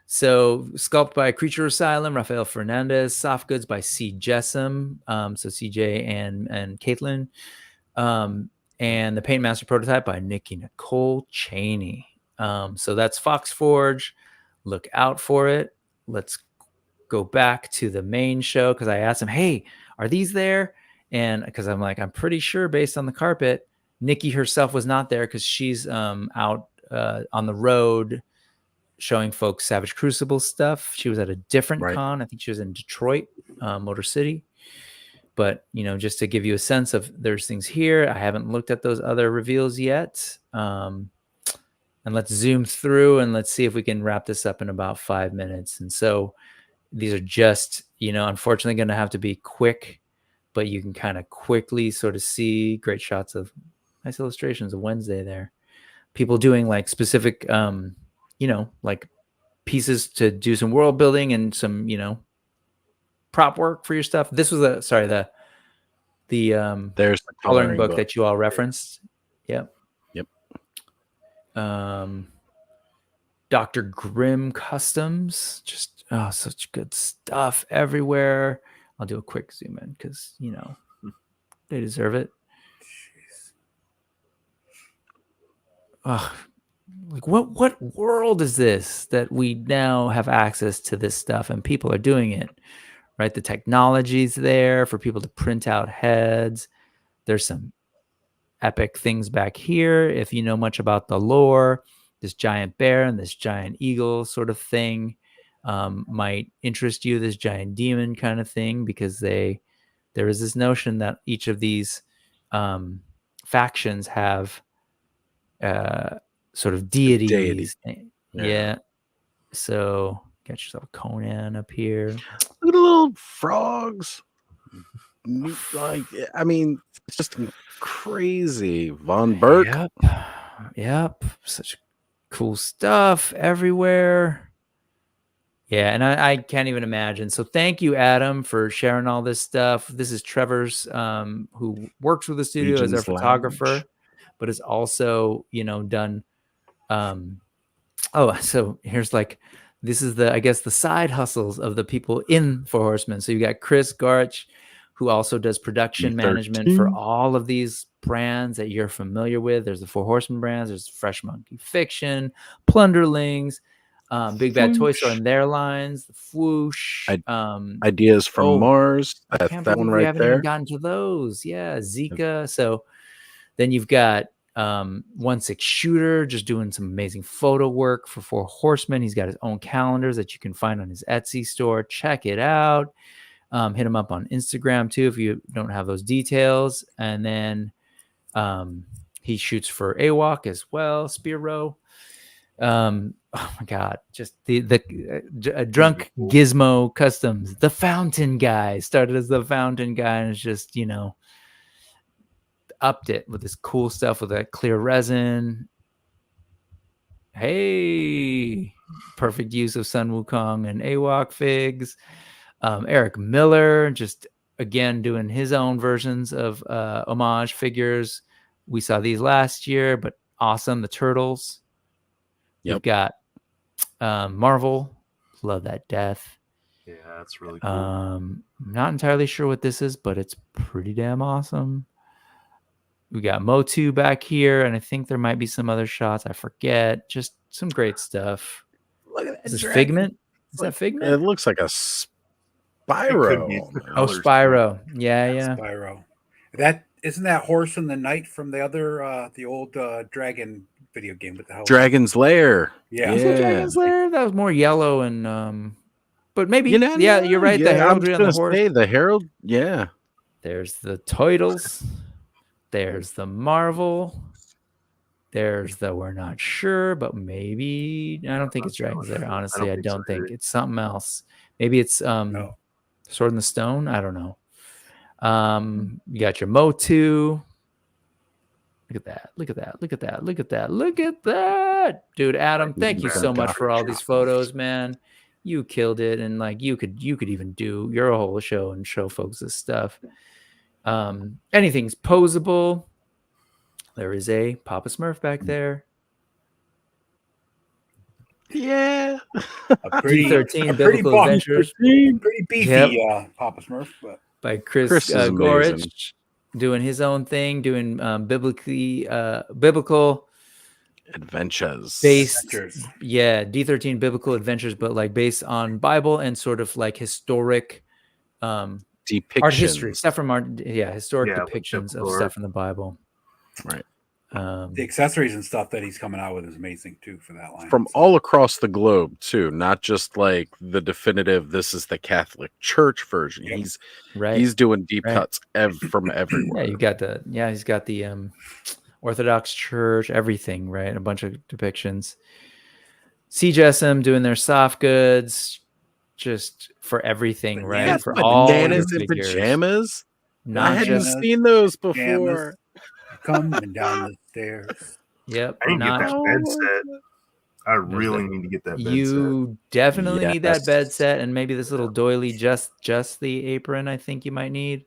So sculpt by Creature Asylum, Rafael Fernandez. Soft goods by C. Jessam. So CJ and Caitlin. And the Paint Master prototype by Nikki Nicole Cheney. So that's Foxforge. Look out for it. Let's go back to the main show because I asked him, hey, are these there? And because I'm like, I'm pretty sure based on the carpet, Nikki herself was not there because she's out on the road showing folks Savage Crucible stuff. She was at a different con. I think she was in Detroit, Motor City. But, you know, just to give you a sense of there's things here. I haven't looked at those other reveals yet. And let's zoom through and let's see if we can wrap this up in about 5 minutes. And so these are just, you know, unfortunately going to have to be quick, but you can kind of quickly sort of see great shots of nice illustrations of Wednesday there. People doing like specific, you know, like pieces to do some world building and some, you know, prop work for your stuff. This was there's the coloring book that you all referenced. Yep. Dr. Grimm Customs, just such good stuff everywhere. I'll do a quick zoom in because you know they deserve it. Like what world is this that we now have access to this stuff and people are doing it? Right, the technology's there for people to print out heads. There's some epic things back here. If you know much about the lore, this giant bear and this giant eagle sort of thing might interest you. This giant demon kind of thing, because there is this notion that each of these factions have sort of deities. Yeah. So. Got yourself a Conan up here. Look at the little frogs. Like, I mean, it's just crazy. Von Burke. Yep. Such cool stuff everywhere. Yeah, and I can't even imagine. So thank you, Adam, for sharing all this stuff. This is Trevor's, who works with the studio as our photographer, but is also, you know, done. So here's like. This is the side hustles of the people in Four Horsemen. So you got Chris Garch, who also does production management for all of these brands that you're familiar with. There's the Four Horsemen brands. There's Fresh Monkey Fiction, Plunderlings, Big Bad Toy Store and their lines, the Fwoosh. Ideas from Mars. That one right there. We haven't even gotten to those. Yeah, Zika. So then you've got 1/6 Shooter just doing some amazing photo work for Four Horsemen. He's got his own calendars that you can find on his Etsy store. Check it out. Hit him up on Instagram too if you don't have those details. And then he shoots for AWOC as well, Spear-Row. Oh my God, just the Drunk Gizmo Customs, the Fountain Guy, started as the Fountain Guy and it's just, you know, upped it with this cool stuff with that clear resin. Hey, perfect use of Sun Wukong and AWOC figs. Eric Miller just again doing his own versions of homage figures. We saw these last year, but awesome. The Turtles. You've got Marvel love that death. Yeah, that's really cool. I'm not entirely sure what this is, but it's pretty damn awesome. We got Motu back here, and I think there might be some other shots. I forget. Just some great stuff. Look at that. Is this Figment? Is that Figment? It looks like a Spyro. Oh, Spyro. Yeah. Spyro. That isn't that horse and the knight from the other the old dragon video game with the house. Dragon's Lair. Yeah. Dragon's Lair. That was more yellow and but maybe yeah, you're right. The heraldry on the horse. The herald, yeah. There's the Toidles. There's the Marvel. There's the we're not sure, but maybe I don't think it's Dragon's Lair. Honestly, I don't think it's something else. Maybe it's No. Sword in the Stone. I don't know. You got your Motu. Look at that. Look at that. Look at that. Look at that. Look at that. Dude, Adam, thank you so much for all these photos, man. You killed it. And like you could even do your whole show and show folks this stuff. Anything's posable. There is a Papa Smurf back there. Yeah. D13 Biblical Adventures. Pretty beefy Papa Smurf, but by Chris Gorich, doing his own thing, doing biblical adventures based, D13 Biblical Adventures, but like based on Bible and sort of like historic depictions, art history stuff from historic depictions of stuff in the Bible. Right. The accessories and stuff that he's coming out with is amazing too for that line. From all across the globe too, not just like the definitive. This is the Catholic Church version. Yep. He's doing deep cuts from everywhere. Yeah, he's got the Orthodox Church, everything, right? A bunch of depictions. CJSM doing their soft goods, just for everything, right? Yeah, for all bananas and pajamas. Not I hadn't seen those before. Pajamas. Coming down the stairs. Yep. I need to get that bed set. I really need to get that bed set. You definitely need that bed set, and maybe this little doily, just the apron, I think you might need.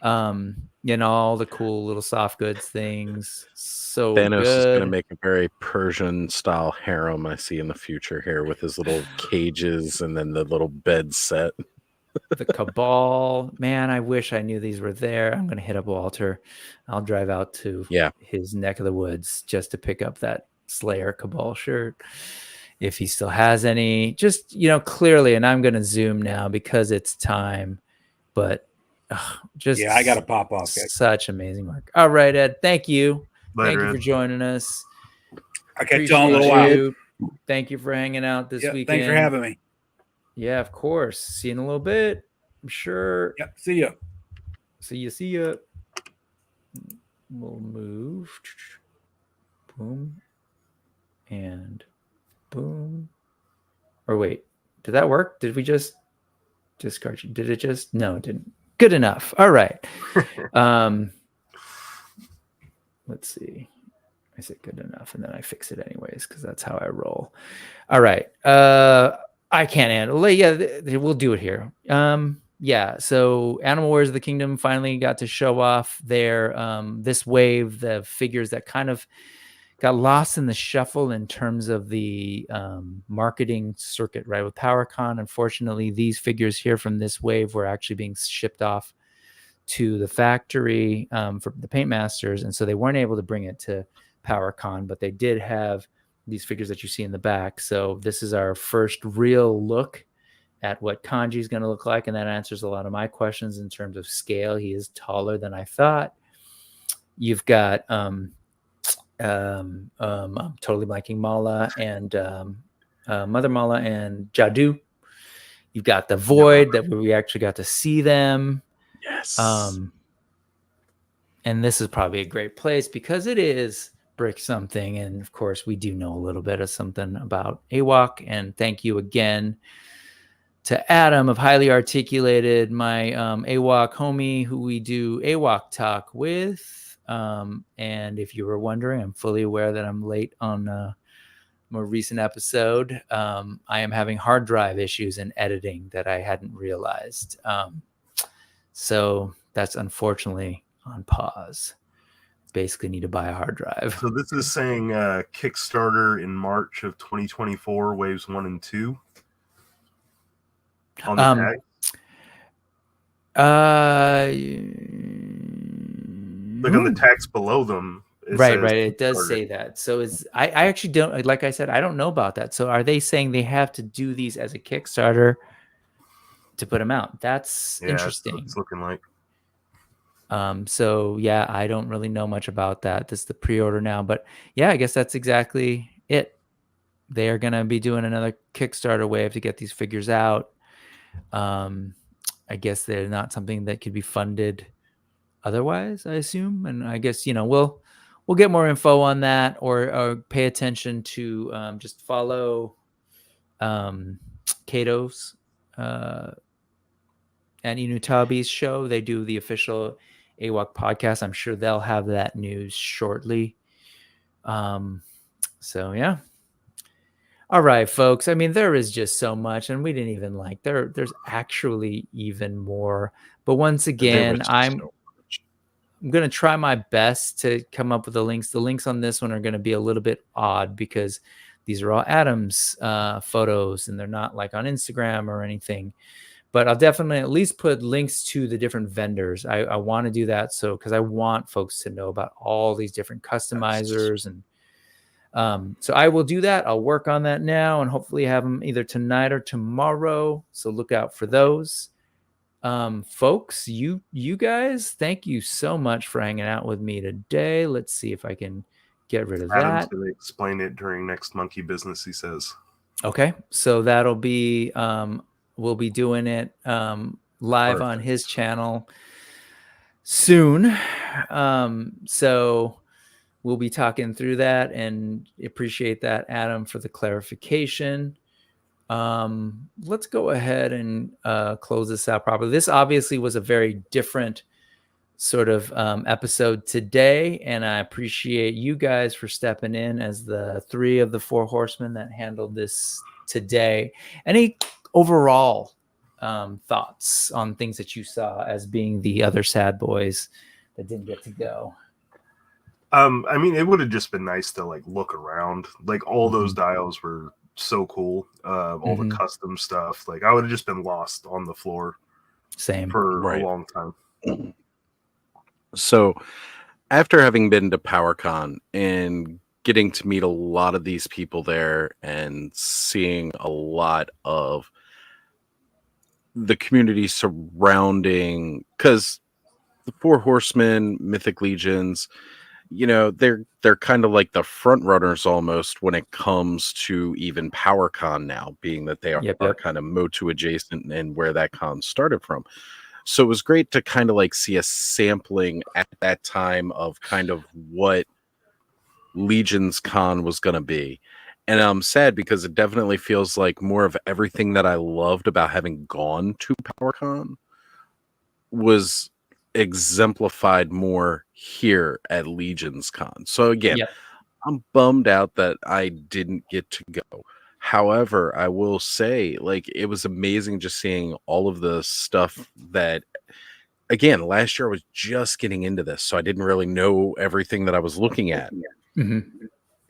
All the cool little soft goods things. So Thanos good. is going to make a very Persian style harem I see in the future here with his little cages and then the little bed set. The Cabal, man, I wish I knew these were there. I'm going to hit up Walter. I'll drive out to his neck of the woods just to pick up that Slayer Cabal shirt if he still has any. Just, clearly, and I'm going to zoom now because it's time, but I got to pop off. Such amazing work. All right, Ed, thank you. Later, thank you for joining us. I'll catch you on a little while. Thank you for hanging out this weekend. Thanks for having me. Yeah, of course. See you in a little bit. I'm sure. Yep. See ya. See ya. We'll move. Boom. And boom. Or wait, did that work? Did we just discard you? Did it just? No, it didn't. Good enough. All right. Let's see. I said good enough, and then I fix it anyways because that's how I roll. All right. I can't handle it. Yeah, we'll do it here. So Animal Warriors of the Kingdom finally got to show off their this wave, the figures that kind of got lost in the shuffle in terms of the marketing circuit, right? With PowerCon, unfortunately, these figures here from this wave were actually being shipped off to the factory for the paint masters, and so they weren't able to bring it to PowerCon, but they did have these figures that you see in the back. So this is our first real look at what Kanji is going to look like, and that answers a lot of my questions in terms of scale. He is taller than I thought. You've got I'm totally blanking Mala and Mother Mala and Jadu. You've got the Void that we actually got to see them. Yes. And this is probably a great place because it is Brick something, and of course we do know a little bit of something about AWOC. And thank you again to Adam of Highly Articulated, my AWOC homie who we do AWOC talk with. And if you were wondering, I'm fully aware that I'm late on a more recent episode. I am having hard drive issues in editing that I hadn't realized. So that's unfortunately on pause. Basically need to buy a hard drive. So this is saying Kickstarter in March of 2024, waves 1 and 2. on the tag? Like on the tags below them. Right. It does say that. So I actually don't, like I said, I don't know about that. So are they saying they have to do these as a Kickstarter to put them out? That's interesting. That's what it's looking like. So yeah, I don't really know much about that. This is the pre-order now, but yeah, I guess that's exactly it. They are going to be doing another Kickstarter wave to get these figures out. I guess they're not something that could be funded otherwise, I assume. And I guess, we'll get more info on that, or pay attention to just follow Kato's and Inutabi's show. They do the official AWOC podcast. I'm sure they'll have that news shortly. So yeah. All right, folks. I mean, there is just so much, and we didn't even there's actually even more. But once again, I'm going to try my best to come up with the links. The links on this one are going to be a little bit odd because these are all Adam's photos, and they're not like on Instagram or anything. But I'll definitely at least put links to the different vendors. I want to do that because I want folks to know about all these different customizers. And so I will do that. I'll work on that now and hopefully have them either tonight or tomorrow. So look out for those. Folks, you guys, thank you so much for hanging out with me today. Let's see if I can get rid of Adam's that. going to explain it during next Monkey Business, he says. Okay, so that'll be we'll be doing it live on his channel soon. So we'll be talking through that, and appreciate that, Adam, for the clarification. Let's go ahead and close this out properly. This obviously was a very different sort of episode today, and I appreciate you guys for stepping in as the 3 of the 4 horsemen that handled this today. Any overall thoughts on things that you saw as being the other sad boys that didn't get to go? I mean, it would have just been nice to look around. All those dials were so cool. All the custom stuff. I would have just been lost on the floor. Same. For a long time. So after having been to PowerCon and getting to meet a lot of these people there and seeing a lot of the community surrounding, because the 4 horsemen, Mythic Legions, they're kind of like the front runners almost when it comes to even PowerCon now, being that they are kind of Motu adjacent and where that con started from. So it was great to kind of see a sampling at that time of kind of what Legions Con was going to be. And I'm sad because it definitely feels like more of everything that I loved about having gone to PowerCon was exemplified more here at Legions Con. So again, I'm bummed out that I didn't get to go. However, I will say, it was amazing just seeing all of the stuff that, again, last year I was just getting into this, so I didn't really know everything that I was looking at.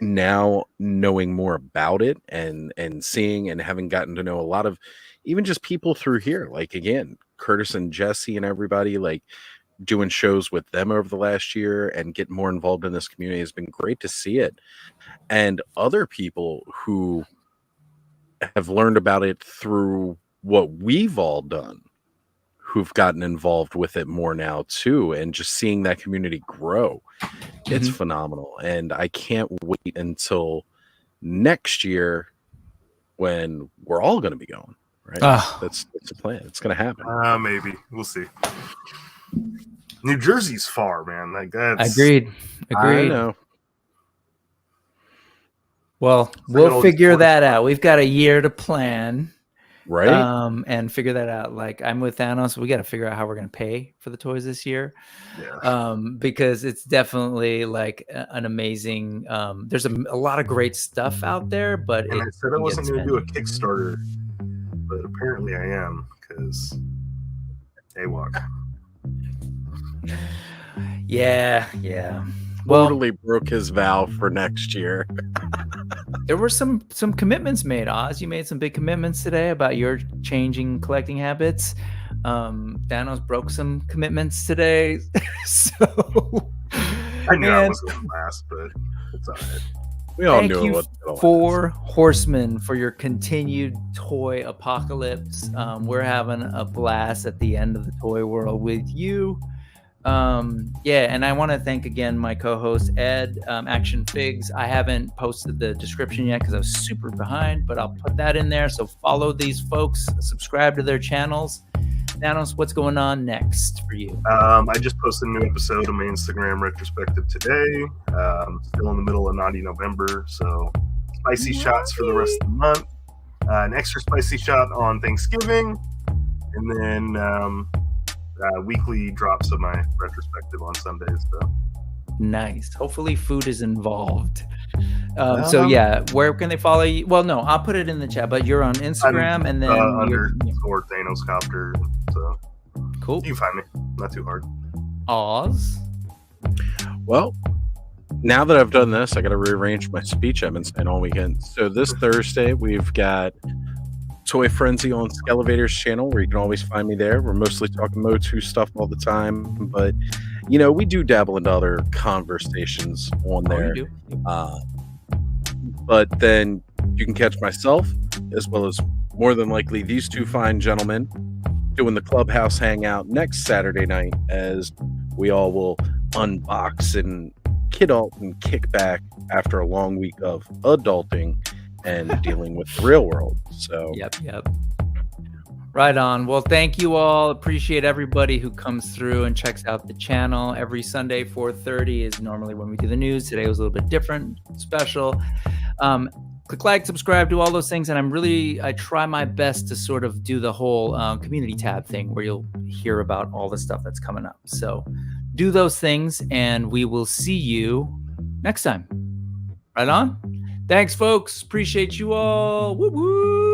Now, knowing more about it and seeing and having gotten to know a lot of even just people through here, again, Curtis and Jesse and everybody, doing shows with them over the last year and get more involved in this community has been great to see it. And other people who have learned about it through what we've all done, who've gotten involved with it more now too, and just seeing that community grow. It's phenomenal. And I can't wait until next year when we're all going to be going, right? That's the plan. It's going to happen. Maybe. We'll see. New Jersey's far, man. That's... Agreed. I know. Well, we'll figure that out. We've got a year to plan. Right. And figure that out. I'm with Thanos. We got to figure out how we're going to pay for the toys this year. Yeah. Because it's definitely an amazing, there's a lot of great stuff out there, but I said I wasn't going to do a Kickstarter, but apparently I am, because AWOC. Yeah. Totally broke his vow for next year. There were some commitments made. Oz, you made some big commitments today about your changing collecting habits. Danos broke some commitments today. So I knew I was going to last, but it's all right. We all Thank knew you what for Horsemen for your continued toy apocalypse. We're having a blast at the end of the toy world with you. And I want to thank again my co-host Ed, Action Figs. I haven't posted the description yet because I was super behind, but I'll put that in there. So follow these folks, subscribe to their channels. Danos, what's going on next for you? I just posted a new episode of my Instagram retrospective today. Still in the middle of Naughty November, so spicy shots for the rest of the month. An extra spicy shot on Thanksgiving, and then weekly drops of my retrospective on Sundays. So nice. Hopefully food is involved. So yeah, where can they follow you? Well, no, I'll put it in the chat, but you're on Instagram and then underscore Thanos Copter. So cool. You can find me. Not too hard. Oz. Well, now that I've done this, I got to rearrange my speech I've been saying all weekend. So this Thursday, we've got Toy Frenzy on Skelevator's channel, where you can always find me there. We're mostly talking Motu stuff all the time, but you know, we do dabble into other conversations on there. But then you can catch myself, as well as more than likely these two fine gentlemen, doing the Clubhouse Hangout next Saturday night, as we all will unbox and kid alt and kick back after a long week of adulting and dealing with the real world. So yep. Right on. Well, thank you all. Appreciate everybody who comes through and checks out the channel. Every Sunday, 4:30 is normally when we do the news. Today was a little bit different, special. Click like, subscribe, do all those things. And I try my best to sort of do the whole community tab thing where you'll hear about all the stuff that's coming up. So do those things and we will see you next time. Right on. Thanks, folks. Appreciate you all. Woo woo.